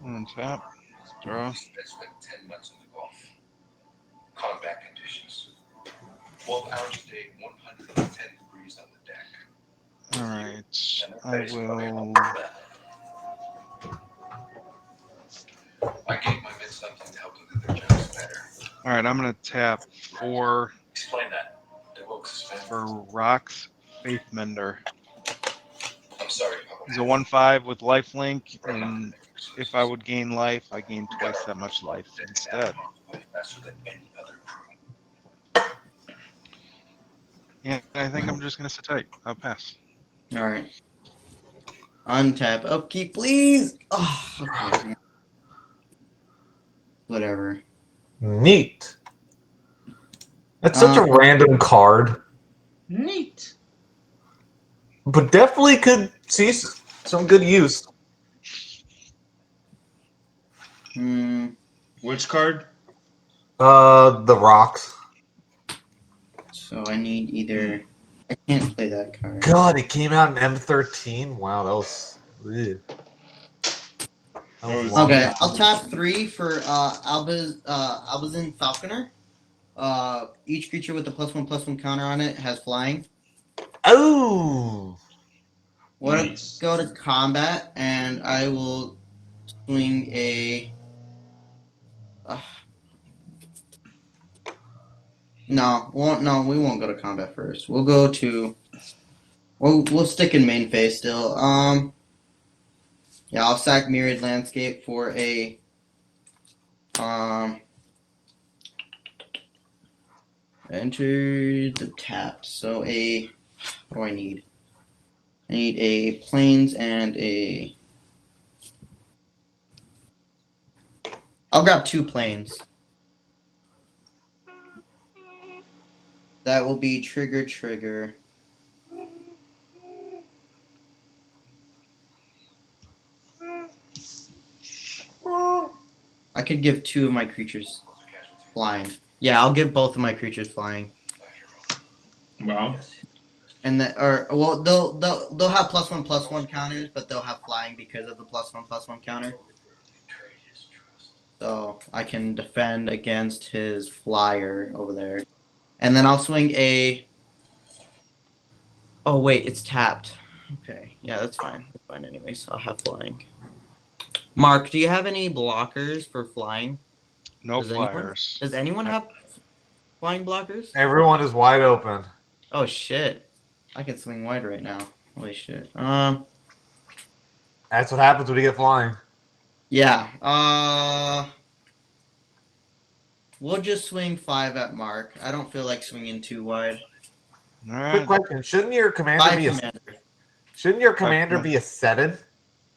Untap. Draw. Combat conditions. 12 hours a day, 110 degrees on the deck. Alright. I will. I gave my men something to help them do their jobs better. Alright, I'm gonna tap 4 Explain that. It woke suspense. for Rock's Faith Mender. I'm sorry, Papa. He's a 1/5 with lifelink, and if I would gain life, I gain twice that much life instead. Faster than any other crew. Yeah, I think I'm just gonna sit tight. I'll pass. Alright. Untap. Upkeep, please! Oh, okay. Whatever. Neat. That's such a random card, Neat. but definitely could see some good use. Which card? The rocks. So I need either. I can't play that card. God, it came out in M13. Wow, that was. Ugh. That was long. Okay, I'll tap 3 for Albazin Falconer. Each creature with a +1/+1 counter on it has flying. Oh. We'll Nice. go to combat, and I will swing a. No, we won't go to combat first. We'll go to. We'll stick in main phase still. Yeah, I'll sack Myriad Landscape for a. Enter the tap. So a. What do I need? I need a plains and a. I'll grab 2 plains. That will be trigger. I could give 2 of my creatures flying. Yeah, I'll give both of my creatures flying. Wow. And that, or well, they'll have +1/+1 counters, but they'll have flying because of the +1/+1 counter. So I can defend against his flyer over there, and then I'll swing a. Oh wait, it's tapped. Okay, yeah, that's fine. That's fine anyway. So I'll have flying. Mark, do you have any blockers for flying? No Does anyone- flyers. Does anyone have flying blockers? Everyone is wide open. Oh shit! I can swing wide right now. Holy shit. That's what happens when you get flying. Yeah. We'll just swing 5 at Mark. I don't feel like swinging too wide. All Quick right. question: Shouldn't your commander 5 be a commander. 7?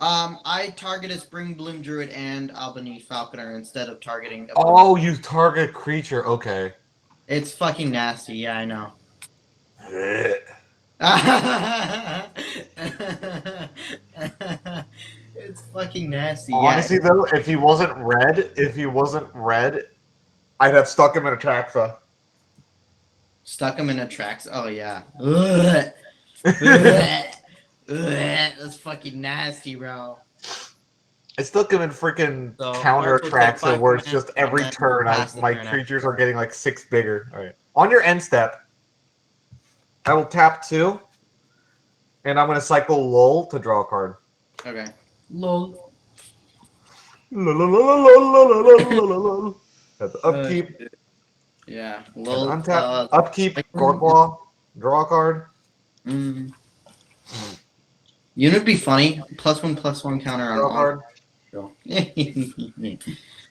I target a Spring Bloom Druid and Albany Falconer instead of targeting. Oh, you target creature. Okay. It's fucking nasty. Yeah, I know. It's fucking nasty. Honestly, Yeah. though, if he wasn't red, I'd have stuck him in a Traxa. Stuck him in a tracks. Oh yeah. Ugh. Ugh. That's fucking nasty, bro. I stuck him in freaking So, counter Mark will take Traxa, 5 where it's commands, just every and then we'll turn pass the my turn creatures after. are getting like 6 bigger. All right. On your end step, I will tap 2, and I'm going to cycle Lull to draw a card. Okay. Lol. That's upkeep. Yeah. And Lol. untap. Upkeep. Gorklaw. Draw a card. You know what'd be funny? +1/+1 counter Draw a on card.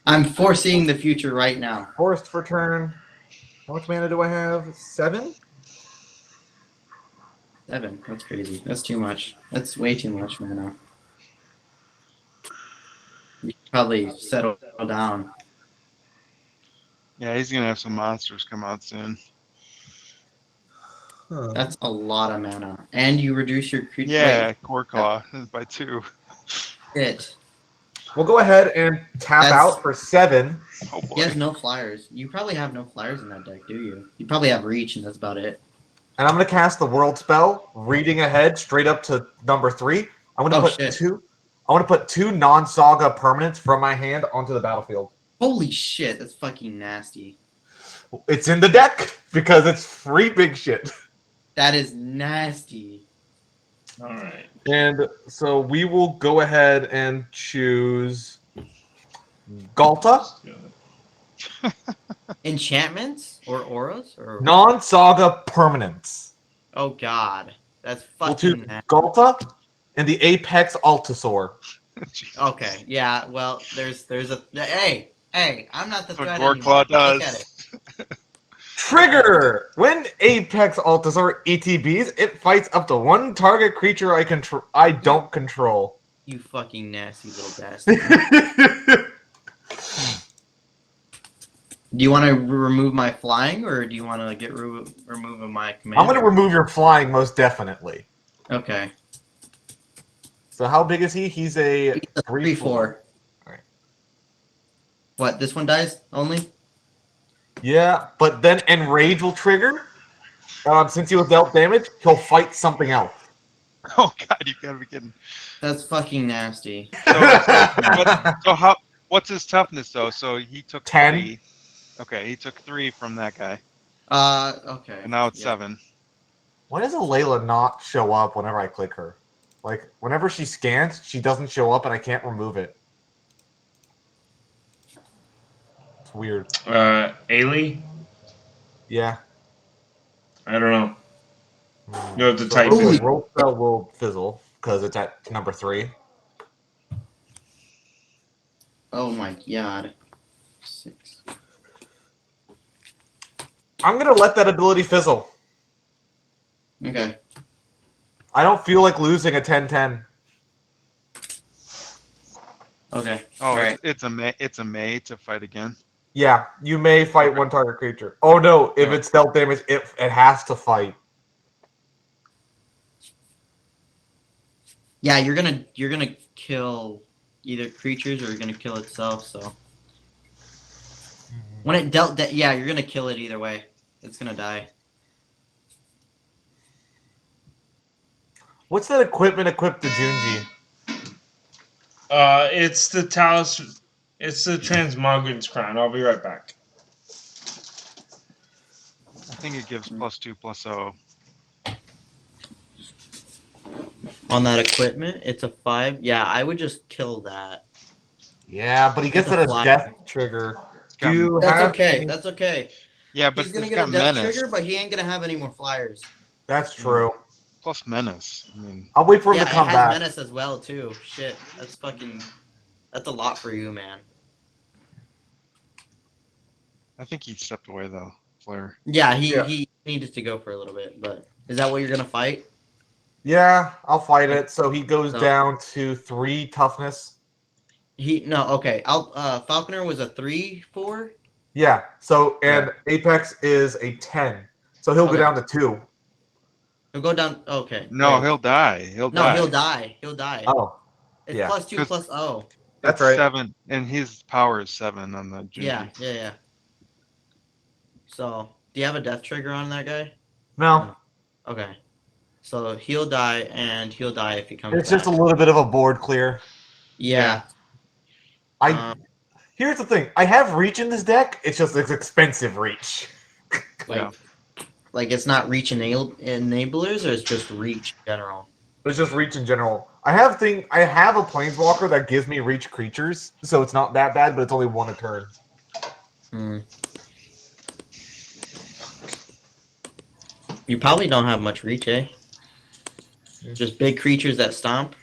I'm foreseeing the future right now. Forest for turn. How much mana do I have? 7? 7. That's crazy. That's too much. That's way too much, man. You should probably settle down. Yeah, he's gonna have some monsters come out soon. That's a lot of mana. And you reduce your creature. Yeah, Core Claw by 2. Shit. We'll go ahead and tap That's- out for 7. Oh He boy. has no flyers. You probably have no flyers in that deck, do you? You probably have reach, and that's about it. And I'm going to cast the World Spell, reading ahead straight up to number 3. I'm going to put shit. 2. I want to put 2 non-saga permanents from my hand onto the battlefield. Holy shit, that's fucking nasty. It's in the deck because it's free big shit. That is nasty. All right. And so we will go ahead and choose Galta, Enchantments or auras or non-saga permanents. oh god, that's We'll fucking choose nasty. Galta and the Apex Altasaur. Okay, yeah. Well, there's a hey, I'm not the That's what threat Core anymore. Claw Look at it. does. Trigger! When Apex Altasaur ETBs, it fights up to 1 target creature I don't control. You fucking nasty little bastard. Do you want to remove my flying, or do you want to get remove of my command? I'm going to remove your flying most definitely. Okay. So how big is he? He's a 3/4. Alright. What? This one dies only? Yeah, but then Enrage will trigger. Since he was dealt damage, he'll fight something else. Oh god, you gotta be kidding. That's fucking nasty. What's his toughness though? So he took 10. 3. Okay, he took 3 from that guy, Okay. and now it's Yeah. 7. Why does Layla not show up whenever I click her? Like, whenever she scans, she doesn't show up and I can't remove it. It's weird. Ailey? Yeah. I don't know. You have to So type the it. roll spell will fizzle because it's at number 3. Oh my god. 6. I'm going to let that ability fizzle. Okay. I don't feel like losing a 10-10. Okay. Oh, Alright. it's a May to fight again. Yeah, you may fight 1 target creature. Oh no, if it's dealt damage, it has to fight. Yeah, you're gonna kill either creatures or you're gonna kill itself. So when it dealt, yeah, you're gonna kill it either way. It's gonna die. What's that equipment equipped to Junji? It's the Talus. It's the Transmogran's Crown. I'll be right back. I think it gives +2/+0. On that equipment, it's a 5. Yeah, I would just kill that. Yeah, but he gets It's a it as fly. death trigger. Do you That's have okay. any- That's okay. Yeah, but He's gonna it's get got a death menace. trigger, but he ain't gonna have any more flyers. That's true. Plus menace. I mean, I'll wait for him Yeah, to it come has back. menace as well too. Shit, that's a lot for you, man. I think he stepped away though, Flare. Yeah, Yeah. he needed to go for a little bit, but is that what you're gonna fight? Yeah, I'll fight it. So he goes No. down to 3 toughness. Okay. Falconer was a 3/4. Yeah. So and Yeah. Apex is a 10. So he'll go Okay. down to 2. He'll go down. Okay. No, wait. he'll die. He'll No, die. he'll die. He'll die. Oh, It's yeah. +2 'Cause- plus O. That's It's right. 7, and his power is 7 on the Junji. Yeah. So, do you have a death trigger on that guy? No, Okay. So he'll die, and he'll die if he comes it's just a back. little bit of a board clear. Yeah. I Here's the thing. I have reach in this deck. It's just it's expensive reach. Like, like it's not reach enablers, or it's just reach in general. It's just reach in general. I have a planeswalker that gives me reach creatures, so it's not that bad, but it's only 1 a turn. You probably don't have much reach, eh? Just big creatures that stomp.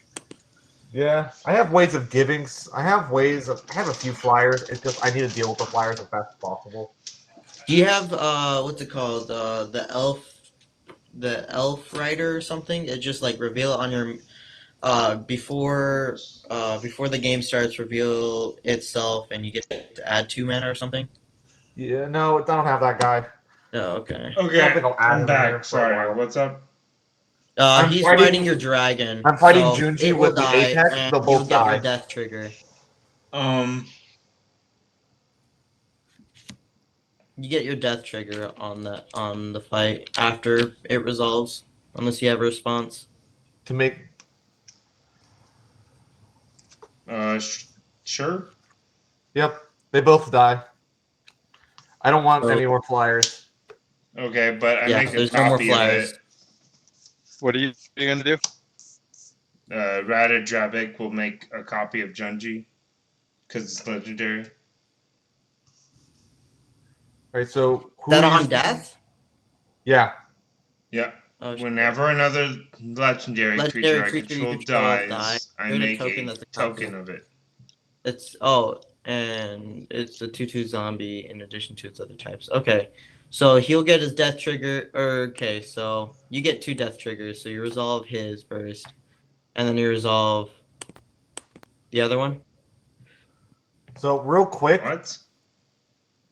Yeah, I have ways of giving. I have a few flyers. It's just I need to deal with the flyers as fast as possible. Do you have what's it called? The elf rider or something? It just like reveal it on your before the game starts, reveal itself, and you get to add 2 mana or something. Yeah, no, I don't have that guy. Oh, okay. I don't Okay, think I'll add him I'm in there back. for a Sorry, while. what's up? I'm He's fighting- fighting your dragon. I'm fighting so Junji it will with the die, Apex, and they'll you'll both get die. your death trigger. You get your death trigger on the fight after it resolves, unless you have a response. To make Sure. Yep, they both die. I don't want Oh. any more flyers. Okay, but I Yeah, make a there's no more copy of flyers. it. What are you gonna do? Rada Drabik will make a copy of Junji because it's legendary. All right, so who That are you- on death? Yeah, Yeah. Oh, shit. Whenever another legendary creature I creature you control control dies, I create a make token a that's a copy. token of it. And it's a 2/2 zombie in addition to its other types. Okay, so he'll get his death trigger. Okay, so you get 2 death triggers. So you resolve his first, and then you resolve the other one. so real quick, What?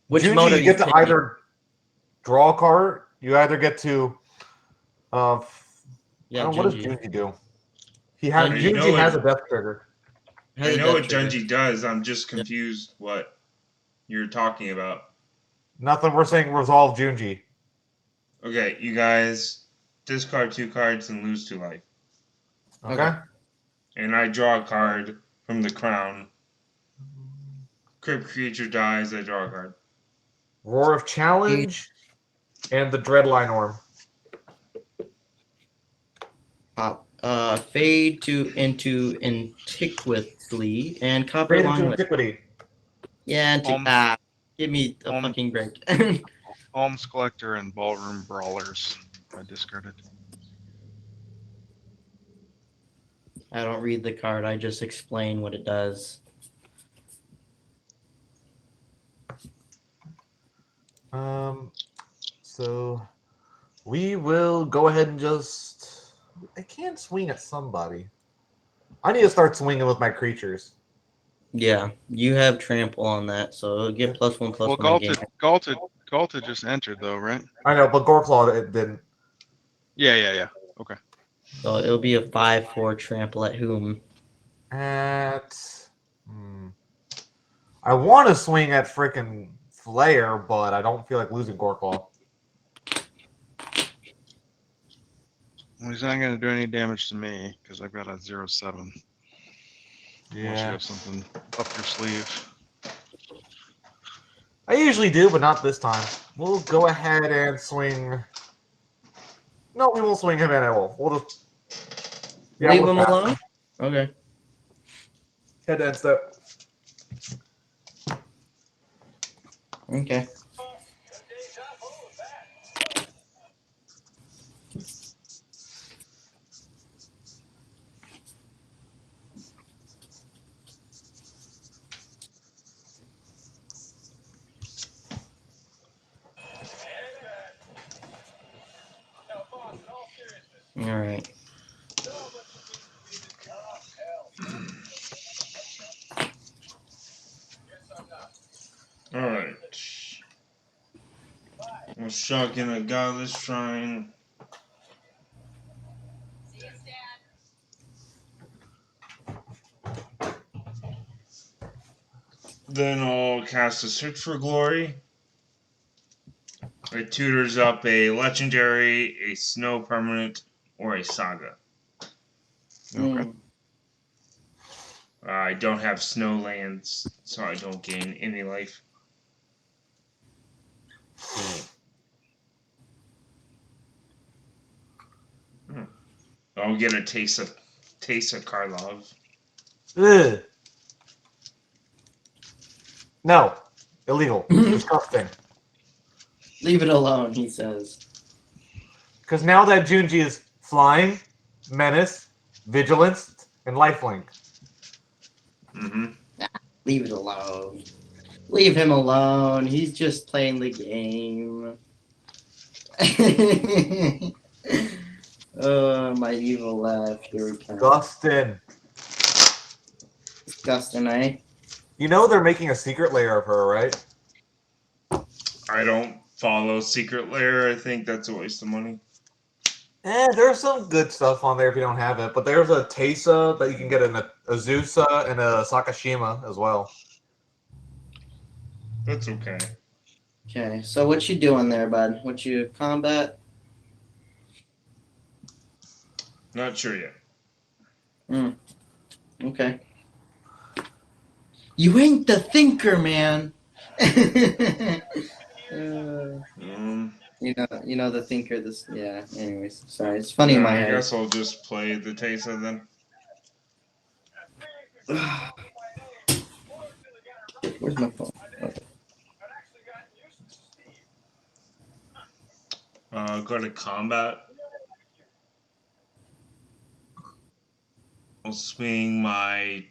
Which Junji, mode are you get to picking? either draw a card, you either get to Yeah, what does Junji. Junji do? Junji You know has it- a death trigger. Has I a know what death trigger. Junji does. I'm just confused what you're talking about. Nothing, we're saying resolve Junji. Okay, you guys discard 2 cards and lose 2 life. Okay? And I draw a card from the crown. Crypt creature dies, I draw a card. Roar of Challenge and the Dreadline Orb. Fade into Antiquity and Copper Fade into Long West. Antiquity. Yeah, give me a fucking break. Alms Collector and Ballroom Brawlers. I discarded. I don't read the card. I just explain what it does. So we will go ahead and just. I can't swing at somebody. I need to start swinging with my creatures. Yeah, you have trample on that, so it'll get +1/+1 Well, again. Galta just entered though, right? I know, but Goreclaw it didn't. Yeah. Okay. So it'll be a 5/4 trample at whom? I want to swing at frickin' Flair, but I don't feel like losing Goreclaw. Well, he's not gonna do any damage to me because I've got a 0/7. Unless you have something up your sleeve. I usually do, but not this time. We'll go ahead and swing. No, we won't swing him at all. We'll just Leave we'll him pass. alone? Okay. Head to end step. Okay. All right. Alright. I'm shocking a godless shrine. Then I'll cast a Search for Glory. It tutors up a legendary, a snow permanent, or a saga. Okay. I don't have snow lands, so I don't gain any life. I'll get a taste of Karlov. Ugh. No. Illegal. Disgusting. Leave it alone, he says. Because now that Junji is flying, menace, vigilance, and lifelink. Mm-hmm. Leave it alone. Leave him alone. He's just playing the game. Oh, my evil laugh. Here we come. Dustin. Disgusting, eh? You know they're making a secret layer of her, right? I don't follow Secret Lair. I think that's a waste of money. There's some good stuff on there if you don't have it, but there's a Tesa that you can get in a Azusa and a Sakashima as well. That's okay. Okay, so what you doing there, bud? What you combat? Not sure yet. Okay. You ain't the thinker, man. You know the thinker. This, yeah. Anyways, sorry, it's funny in my I head. guess I'll just play the Tesa then. Where's my phone? Go to combat. I'll swing my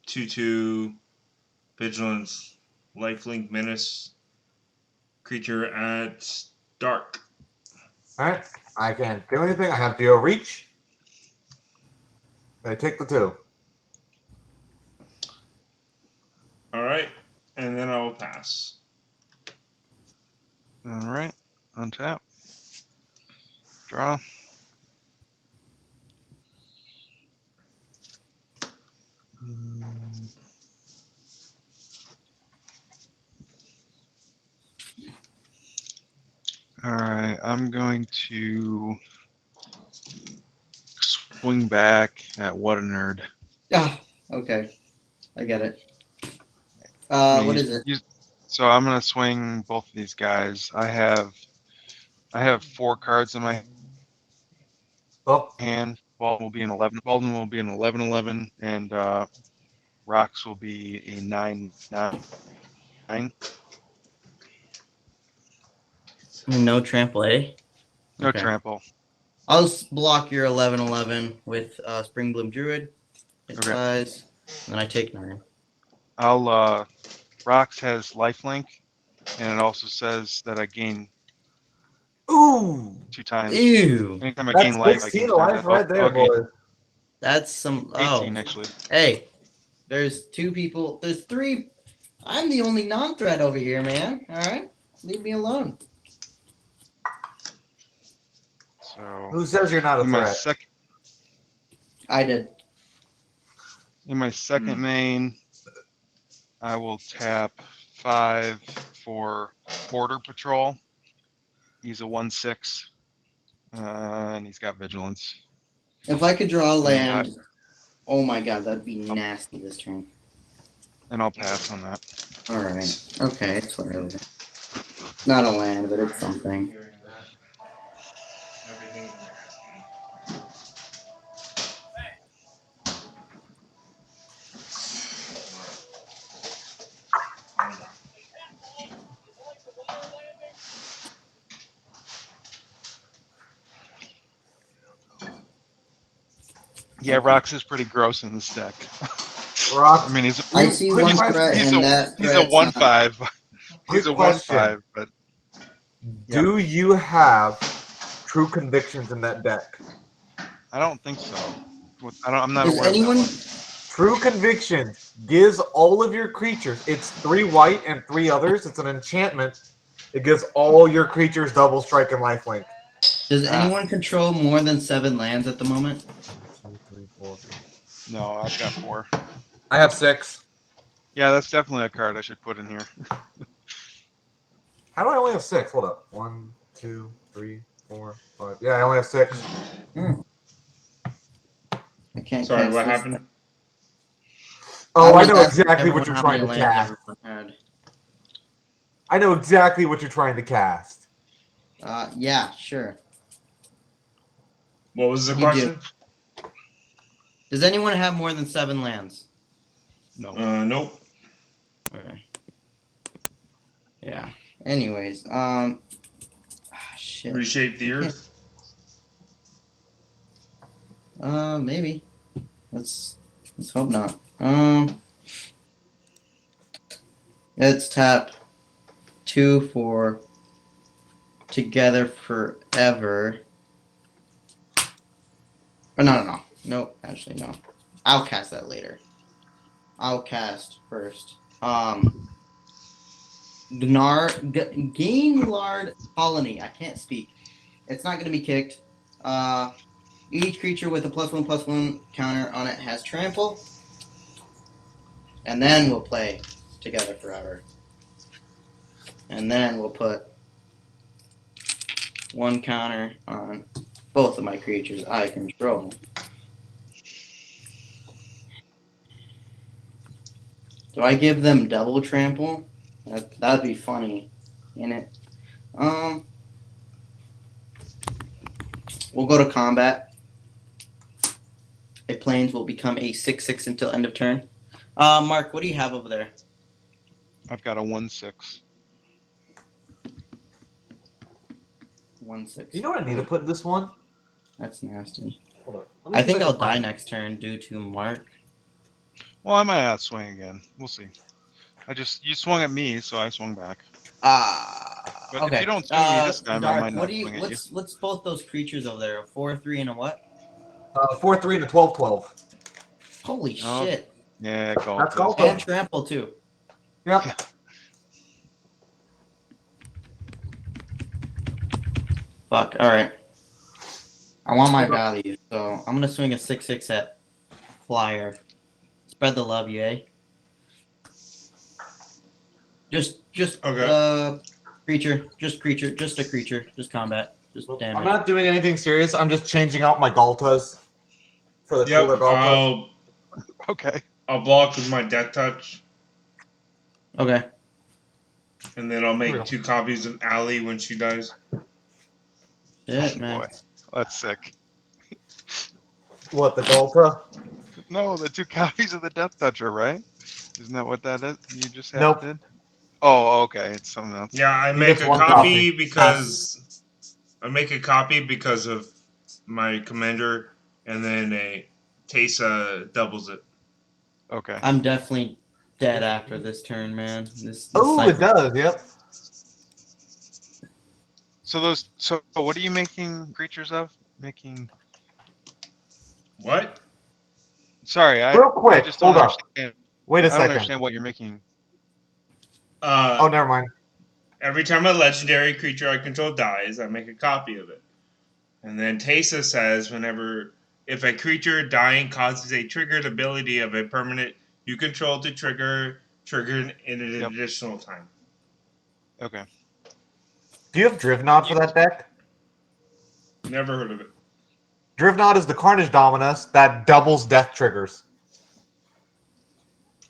2/2 vigilance lifelink menace creature at dark. Alright, I can't do anything. I have Geo Reach. I take the 2. Alright, and then I will pass. All right. Untap. Draw. All right, I'm going to swing back at What a Nerd. Ah, okay. I get it. What is it? So I'm gonna swing both of these guys. I have 4 cards in my hand. Walden will be an 11. Walden will be an 11/11, and Rocks will be a 9/9. No trample, eh? No Okay. trample. I'll block your 11/11 with Spring Bloom Druid. Hit Okay. size, and then I take 9. I'll Rocks has lifelink, and it also says that I gain Ooh! 2 times. Ew! Anytime I That's gain life, I 16 gain life right there, okay. boys. That's some. 18 Oh, actually. hey, there's 2 people. There's 3. I'm the only non-threat over here, man. All right, leave me alone. So Who says you're not a in my threat? I did. In my second main, I will tap 5 for Border Patrol. He's a 1/6, and he's got Vigilance. If I could draw a land, oh my god, that'd be nasty this turn. And I'll pass on that. All right. Okay, it's whatever. Not a land, but it's something. Yeah, Rox is pretty gross in this deck. Rox, I mean, he's I see one threat, he's and a that he's a threat's 1/5. He's a question. 1/5, but Do you have true convictions in that deck? I don't think so. I'm not Does aware of that anyone? one. True Conviction gives all of your creatures. It's 3 white and 3 others. It's an enchantment. It gives all your creatures double strike and lifelink. Does Ah. anyone control more than 7 lands at the moment? 2, 3, 4. No, I've got 4. I have 6. Yeah, that's definitely a card I should put in here. How do I only have 6? Hold up. 1, 2, 3, 4, 5. Yeah, I only have 6. Hmm. I can't Sorry, cast what this. happened? Oh, I was know asking exactly what everyone you're how trying many to lands cast. everyone had. I know exactly what you're trying to cast. Yeah, sure. What was the You question? Does anyone have more than 7 lands? No. Nope. Okay. Yeah. Anyways, shit. Reshape the Okay. earth. Maybe. Let's hope not. Let's tap 2 for Together Forever. Oh, no. Nope, actually, no. I'll cast that later. I'll cast first. Gainlard Colony. I can't speak. It's not going to be kicked. Each creature with a +1/+1 counter on it has trample. And then we'll play Together Forever. And then we'll put 1 counter on both of my creatures I control. Do I give them double trample? That'd be funny, innit? We'll go to combat. A planes will become a 6/6 until end of turn. Mark, what do you have over there? I've got a 1/6. 1/6. You know what I need to put in this one? That's nasty. Hold on. Let me I see think if I'll can die find it. next turn due to Mark. Well, I might outswing again. We'll see. You swung at me, so I swung back. But Okay. if you don't swing me this time, I Dark, might not swing at you. what's both those creatures over there? A 4/3 and a what? 4/3 and a 12/12. Holy Oh, shit. Yeah, That's golf. golf. And trample too. Yep. Fuck. Alright. I want my value, so I'm gonna swing a 6/6 at Flyer. Spread the love, yay. Just Okay. creature, just a creature, just combat, just I'm damage. not doing anything serious. I'm just changing out my Galtas for the cooler Yep. Galta. Okay. I'll block with my death touch, Okay. and then I'll make Real. 2 copies of Allie when she dies. Shit, man. Boy, that's sick. What, the Galta? No, the 2 copies of the Death Toucher, right? Isn't that what that is? You just Nope. did? Oh, okay. It's something else. Yeah, I He make gets a one copy copy. because of my commander, and then a Tesa doubles it. Okay. I'm definitely dead after this turn, man. This Oh, it cycle. does. Yep. So what are you making creatures of? Making. What? Sorry, Real I quick. just don't Hold up. understand. Wait a I don't second. understand what you're making. Oh, never mind. Every time a legendary creature I control dies, I make a copy of it. And then Tesa says if a creature dying causes a triggered ability of a permanent you control to trigger in an Yep. additional time. Okay. Do you have Drivnod for that deck? Never heard of it. Drivnod is the Carnage Dominus that doubles death triggers.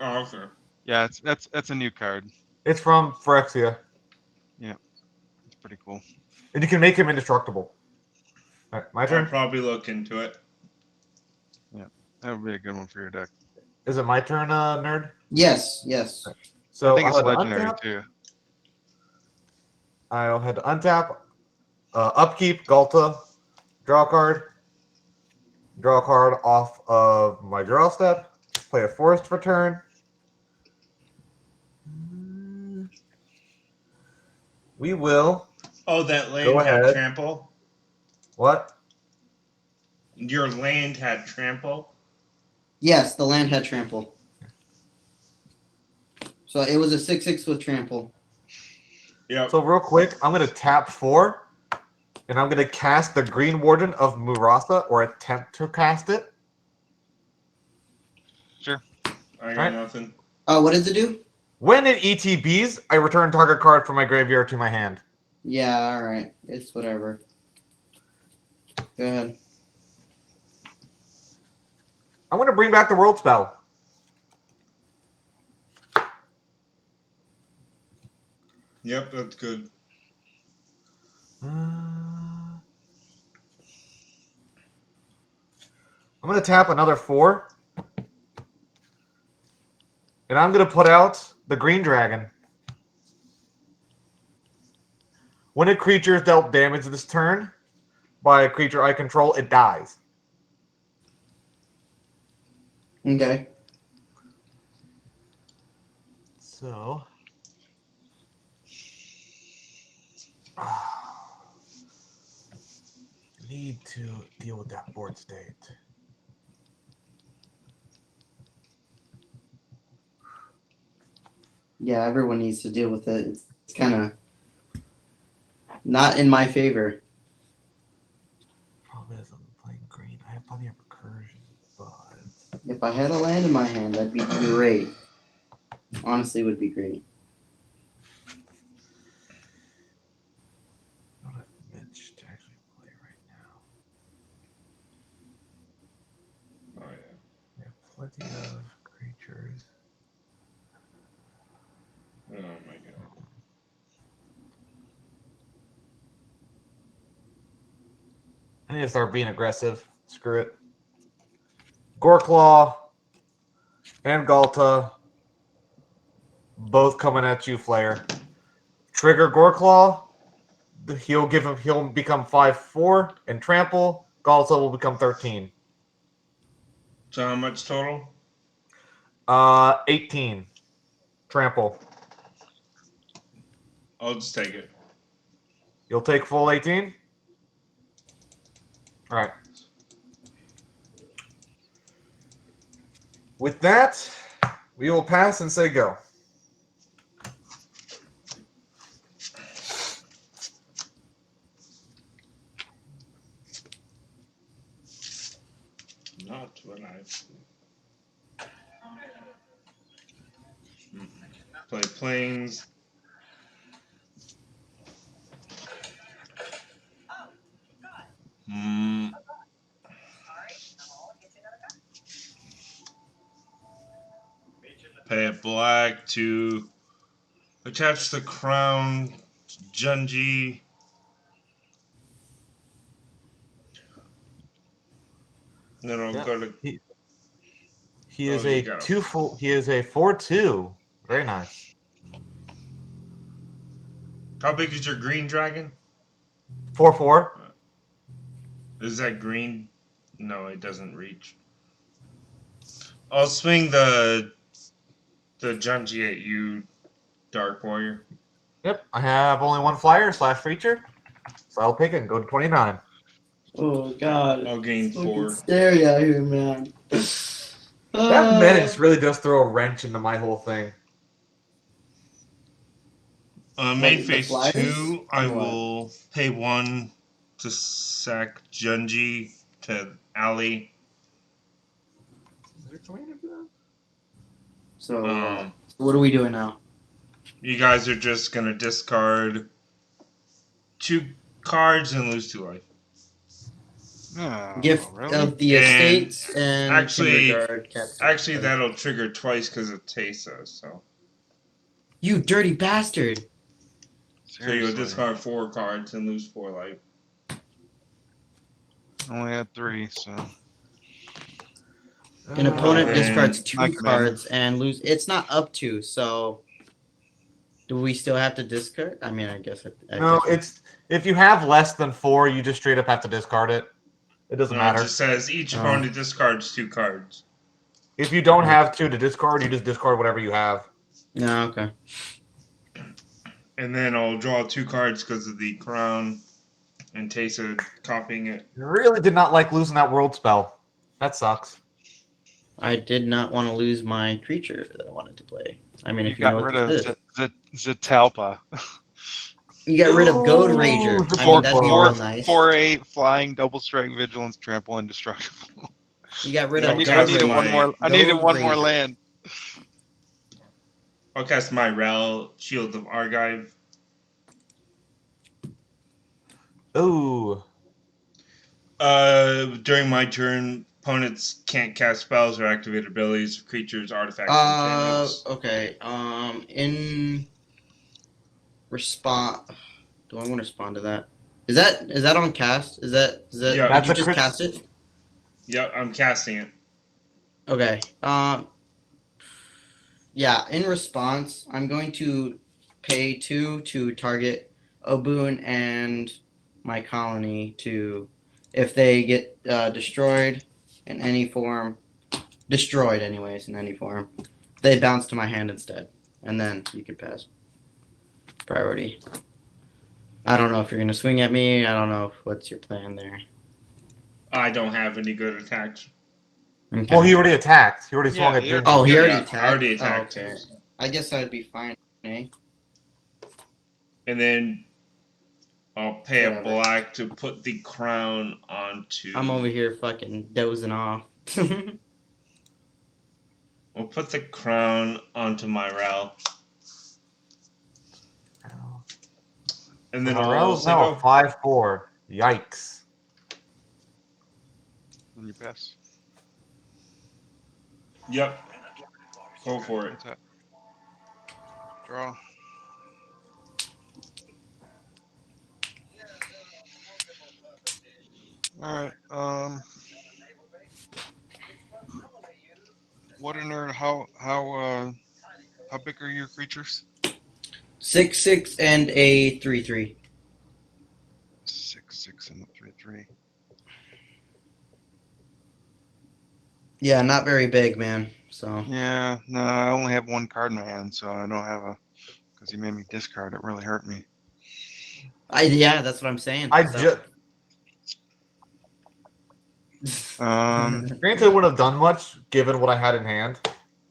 Oh, okay. Yeah, that's a new card. It's from Phyrexia. It's pretty cool. And you can make him indestructible. All right, my I'll turn? probably look into it. That would be a good one for your deck. Is it my turn, nerd? Yes. So I think it's I'll head to legendary untap. too. I'll head to untap. Upkeep, Galta. Draw a card. Draw a card off of my draw step. Play a forest for turn. We will. Oh, that land Go had ahead. trample? What? Your land had trample. Yes, the land had trample. So it was a 6/6 with trample. Yep. So real quick, I'm gonna tap 4, and I'm gonna cast the Green Warden of Murasa, or attempt to cast it. Sure. I got Alright. nothing. Oh, what does it do? When it ETBs, I return target card from my graveyard to my hand. Yeah, all right. It's whatever. Go ahead. I'm gonna bring back the World Spell. Yep, that's good. I'm gonna tap another 4, and I'm gonna put out the Green Dragon. When a creature is dealt damage this turn by a creature I control, it dies. Okay. So, need to deal with that board state. Yeah, everyone needs to deal with it. It's kind of not in my favor. Problem is, I'm playing green. I have plenty of recursion, but If I had a land in my hand, that'd be great. Honestly, would be great. I don't have Mitch to actually play right now. Oh yeah. We have plenty of creatures. Oh my god. I need to start being aggressive. Screw it. Goreclaw and Galta both coming at you, Flair. Trigger Goreclaw. He'll become 5/4 and trample. Galta will become 13. So how much total? 18. Trample. I'll just take it. You'll take full 18? All right. With that, we will pass and say go. Not what I play planes. Pay a black to attach the crown to Junji. Then I'll go to. He is you a got it. 2/4. He is a 4/2. Very nice. How big is your green dragon? 4/4. Is that green? No, it doesn't reach. I'll swing the Junji at you, Dark Warrior. Yep. I have only one flyer / feature, so I'll pick it and go to 29. Oh God! I'll gain 4. Scary out here, man. That menace really does throw a wrench into my whole thing. Main the phase flyers? 2, I Or what? will pay 1 to sack Junji to Ali. So what are we doing now? You guys are just gonna discard 2 cards and lose 2 life. Oh, Gift really? of the And estates and actually- Timberguard captive. Actually, that'll trigger twice because of Tesa. So You dirty bastard! you'll Seriously. discard 4 cards and lose 4 life. Only had 3, so. An opponent And discards my 2 commander. cards and lose. It's not up to. So do we still have to discard? I mean, I guess. No, it's if you have less than 4, you just straight up have to discard it. It doesn't No, matter. it just says each opponent discards 2 cards. If you don't have 2 to discard, you just discard whatever you have. No, okay. And then I'll draw 2 cards because of the crown And Taysa copying it. Really did not like losing that world spell. That sucks. I did not want to lose my creature that I wanted to play. I mean, You if you know got what rid this of is. Zatalpa. You got rid of Goad Ooh, Rager. the I mean, four- that'd be four- real nice. 4/8 flying, double strike, vigilance, trample, indestructible. You got rid Yeah, of I'll Goad cast needed Rager. one more. I needed Goad one more Rager. land. I'll cast my Ral, Shield of Argive. Ooh. During my turn, opponents can't cast spells or activate abilities, creatures, artifacts, enchantments. Okay. In response, do I want to respond to that? Is that on cast? Is that Yeah. Did you That's a just crit- cast it? Yep, I'm casting it. Okay. Yeah. In response, I'm going to pay 2 to target Oboon and my colony to, if they get destroyed in any form, destroyed anyways in any form, they bounce to my hand instead, and then you can pass priority. I don't know if you're gonna swing at me. I don't know what's your plan there. I don't have any good attacks. Okay. Well, he already attacked. He already swung Yeah, at he Jim. Oh, he Yeah, already yeah, attacked. I already attacked. Oh, okay. I guess I'd be fine. Eh? And then I'll pay a Whatever. black to put the crown onto. I'm over here fucking dozing off. We'll put the crown onto my Ral. And then Morel's I'll now go. a 5/4. Yikes. When you pass. Yep. Go for it. What's that? Draw. All right. What in there? How big are your creatures? 6/6 and a 3/3. 6/6 and a 3/3. Yeah, not very big, man. So Yeah, no, I only have one card in my hand, so I don't have a. Because he made me discard. It really hurt me. yeah, that's what I'm saying. I So. just granted, it wouldn't have done much given what I had in hand.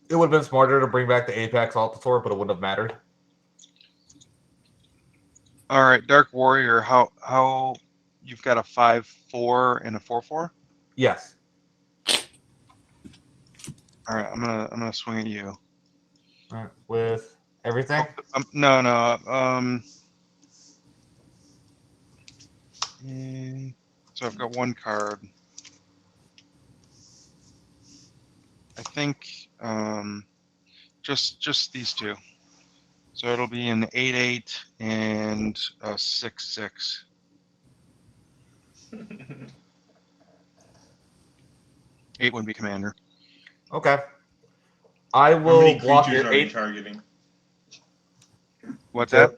It would have been smarter to bring back the Apex Altasaur, but it wouldn't have mattered. All right, Dark Warrior. How you've got a 5/4 and a 4/4? Yes. All right, I'm gonna swing at you. All right. With everything. No. So I've got one card. I think just these two. So it'll be an 8/8 and a 6/6. 8 would be commander. Okay. I How will many block creatures your are you 8. targeting? What's that?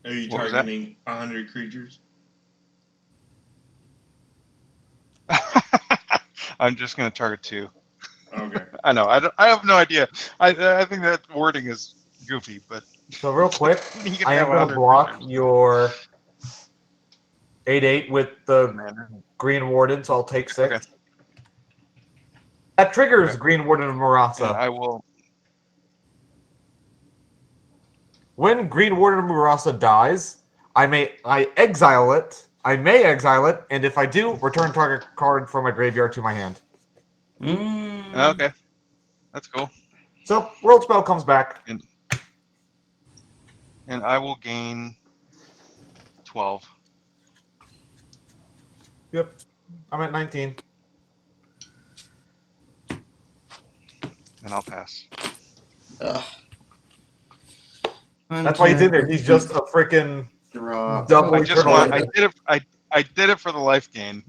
Are you What was that? targeting 100 creatures? I'm just gonna target 2. Okay. I know. I have no idea. I think that wording is goofy, but So real quick, you can I have am going 100 to block creatures. your 8/8 with the Commander. Green Warden, so I'll take 6. Okay. That triggers Okay. Green Warden of And Murasa. I will. When Green Warden of Murasa dies, I may exile it. I may exile it, and if I do, return target card from my graveyard to my hand. Okay. That's cool. So World Spell comes back. And I will gain 12. Yep. I'm at 19. And I'll pass. Ugh. That's why he's in there. He's just a freaking Draw. double I just eternal. want. I did it for the life gain.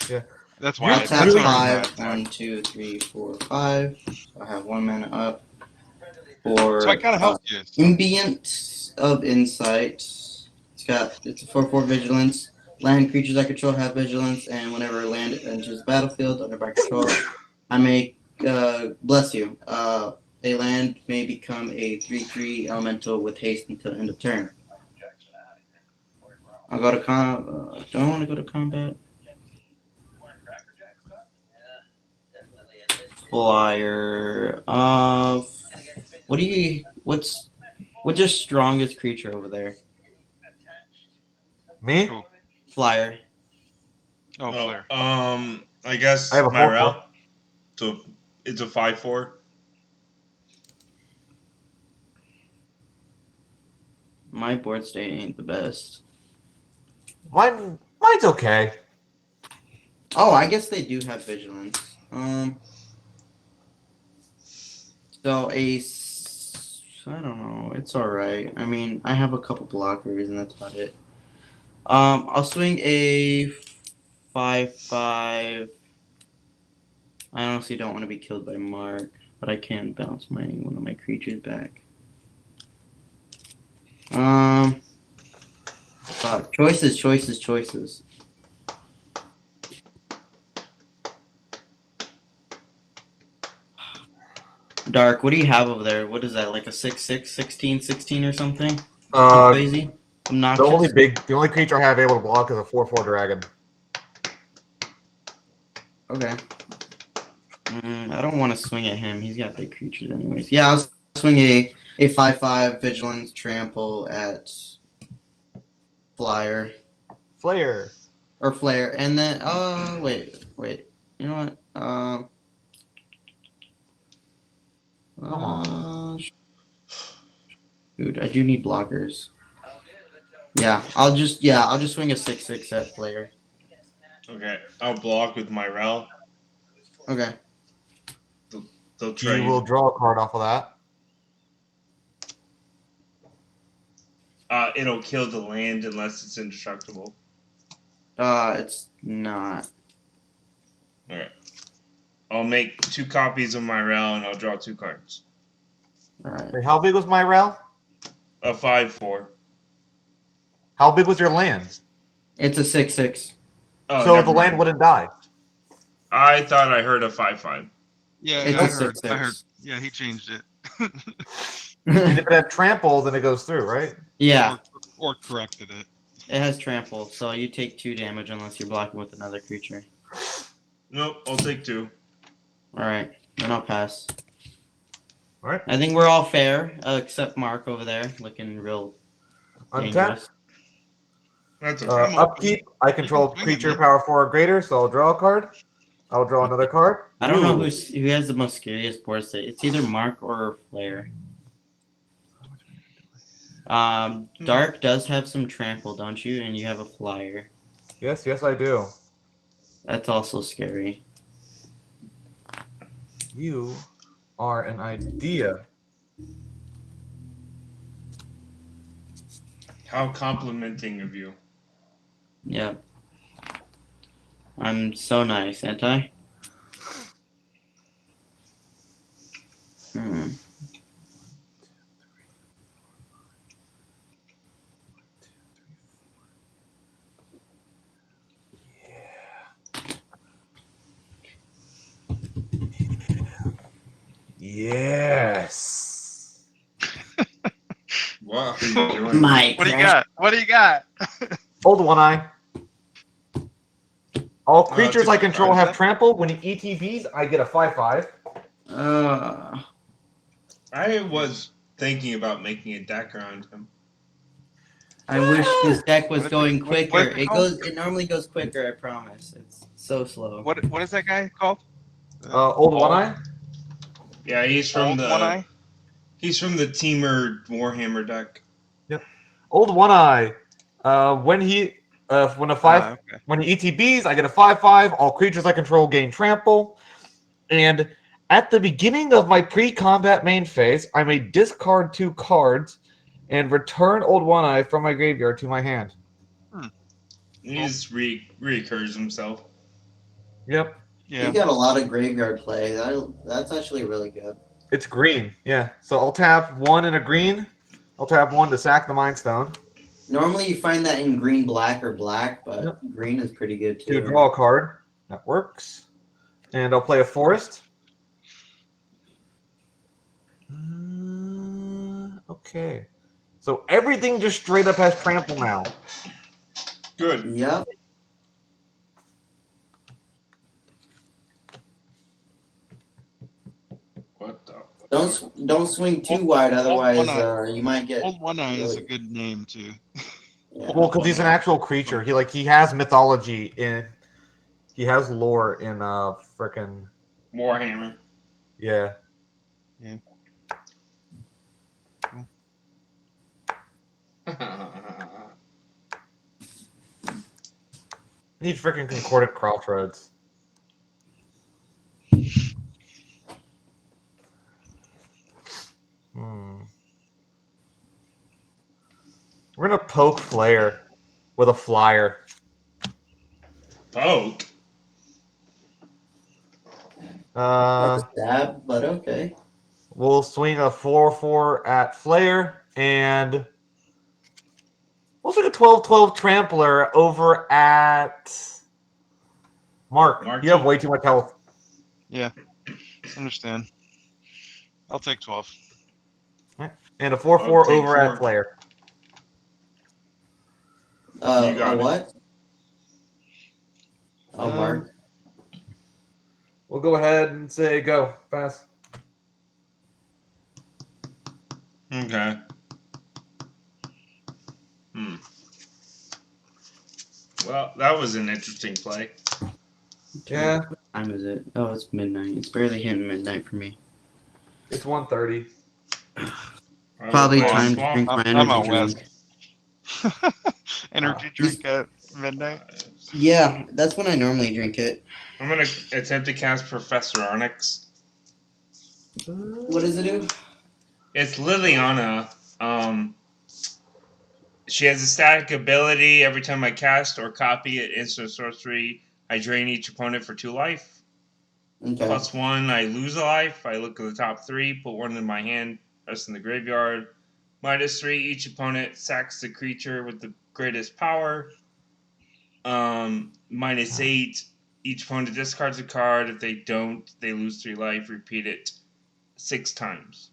Yeah. That's why. I'll That's tap the reason I 5. attacked. 1, 2, 3, 4, 5. So I have 1 mana up for So I kind of helped you. So. Ambient of Insight. It's a 4/4 vigilance. Land creatures I control have vigilance, and whenever land enters the battlefield under my control, I may bless you. A land may become a 3/3 elemental with haste until end of turn. I'll go to do I want to go to combat? Flyer. What's your strongest creature over there? Me? Cool. Flyer. Oh, Flare. I guess I have a 4/4. Myrel. So it's a 5/4. My board state ain't the best. Mine's okay. Oh, I guess they do have vigilance. So I don't know. It's all right. I mean, I have a couple blockers, and that's about it. I'll swing a 5/5. I honestly don't want to be killed by Mark, but I can bounce one of my creatures back. Choices. Dark, what do you have over there? What is that, like a 6/6, 16/16 or something? Crazy? Obnoxious? The only creature I have able to block is a 4/4 dragon. Okay. I don't want to swing at him. He's got big creatures anyways. Yeah, I'll swing a 5/5 vigilance trample at Flyer. Flare. Or Flare. And then wait. You know what? Dude, I do need blockers. Yeah, I'll just swing a 6/6 at Flare. Okay, I'll block with Myrel. Okay. They'll try. You will draw a card off of that. It'll kill the land unless it's indestructible. It's not. Okay. I'll make 2 copies of Myrel and I'll draw 2 cards. All right. Wait, how big was my rel? A 5/4. How big was your land? It's a 6/6. Oh, So never the land mind. wouldn't die. I thought I heard a 5/5. Yeah, It's I a heard. 6/6. I heard. Yeah, he changed it. And if it had trample, then it goes through, right? Yeah, Or corrected it. it has trample, so you take 2 damage unless you're blocking with another creature. Nope, I'll take 2. All right, then I'll pass. All right. I think we're all fair, except Mark over there, looking real Untap. dangerous. That's okay. Upkeep. I control swing it, creature man. power 4 or greater, so I'll draw a card. I'll draw another card. I don't know Ooh. who has the most scariest board state. It's either Mark or Flare. Dark does have some trample, don't you? And you have a flyer. Yes, I do. That's also scary. You are an idea. How complimenting of you. Yep. I'm so nice, ain't I? Yes. Wow. My What do you got? What do you got? Hold one eye. All creatures I control have that? trample. When he ETBs, I get a 5/5. I was thinking about making a deck around him. I wish this deck was What is going it- what- what quicker. is it called? It normally goes quicker, I promise. It's so slow. What is that guy called? Old one eye. Yeah, he's from Old the One Eye? he's from the Teamer Warhammer deck. Old one eye. When he when he ETBs, I get a 5/5. All creatures I control gain trample. And at the beginning of my pre-combat main phase, I may discard 2 cards and return Old One Eye from my graveyard to my hand. He just reoccurs himself. Yep. Yeah. You got a lot of graveyard play. That's actually really good. It's green. Yeah. So I'll tap 1 and a green. I'll tap 1 to sack the Mind Stone. Normally you find that in green, black, or black, but Yep. green is pretty good To too. draw a card. That works. And I'll play a forest. Okay. So everything just straight up has trample now. Good. Yep. What the? Don't swing too wide, otherwise One Eye. you might get. Old One Eye is a really- good name too. Yeah. Well, because he's an actual creature. He has mythology in. He has lore in frickin' Warhammer. yeah. Need frickin' concordant crossroads. We're gonna poke Flair with a flyer. Poke. That's a stab, but okay. We'll swing a 4/4 at Flair, and we'll swing a 12/12 trampler over at Mark. Mark, You have way too much health. Yeah, understand. I'll take 12. And a 4/4 I'll take over 4. at Flair. You got A it. what? Oh, Mark. We'll go ahead and say go. Pass. Okay. Well, that was an interesting play. Yeah, What time is it? Oh, it's midnight. It's barely hitting midnight for me. it's 1:30. Probably I will time to swap. drink my I'm energy out west. drink. Energy drink at midnight. Yeah, that's when I normally drink it. I'm gonna attempt to cast Professor Onyx. What does it do? It's Liliana. She has a static ability. Every time I cast or copy it, instant sorcery, I drain each opponent for 2 life. Okay. +1, I lose a life. I look at the top 3, put 1 in my hand, rest in the graveyard. -3, each opponent sacks the creature with the greatest power. -8, each opponent discards a card. If they don't, they lose 3 life. Repeat it 6 times.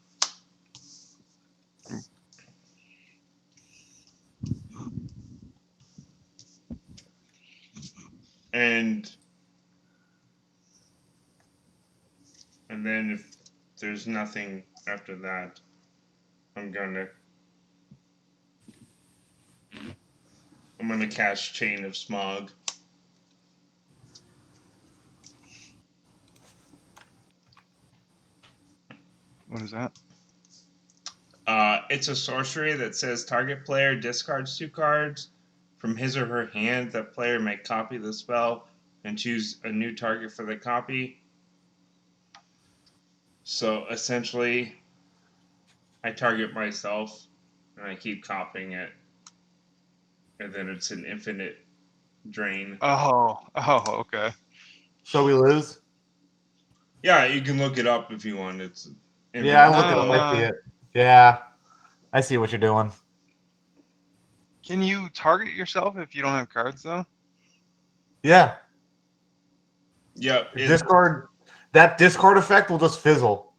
And then if there's nothing after that, I'm gonna cast Chain of Smog. What is that? It's a sorcery that says target player discards 2 cards from his or her hand. That player may copy the spell and choose a new target for the copy. So essentially, I target myself and I keep copying it, and then it's an infinite drain. Oh, okay. So we lose? Yeah, you can look it up if you want. It's Yeah, I look it up. I see it. Yeah, I see what you're doing. Can you target yourself if you don't have cards though? Yeah. Yep. Discard. That discard effect will just fizzle.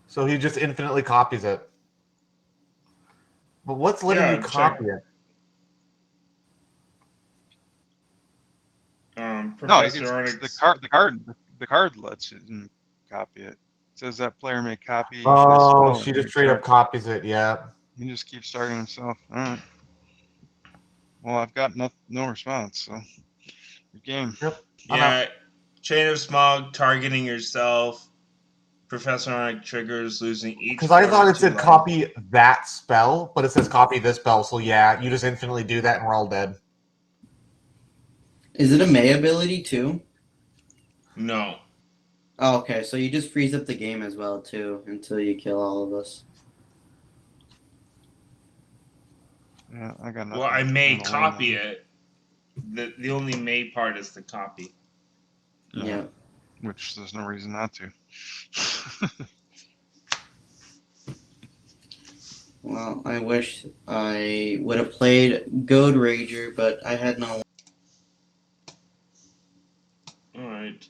So he just infinitely copies it. But what's letting you copy it? Professor Onyx. The card lets you copy it. It says that player may copy. Oh, this she spell just straight up copies it. Yeah. He just keeps targeting himself. All right. Well, I've got no response. So, good game. Yep. Yeah. Chain of Smog, targeting yourself. Professor Onyx triggers losing each. Because I thought it said copy that spell, but it says copy this spell. So yeah, you just infinitely do that, and we're all dead. Is it a May ability too? No. Oh, okay, so you just freeze up the game as well too until you kill all of us. Yeah, I got nothing. Well, I may copy it. The only may part is the copy. Yeah. Which there's no reason not to. Well, I wish I would have played Goad Rager, but I had no. All right.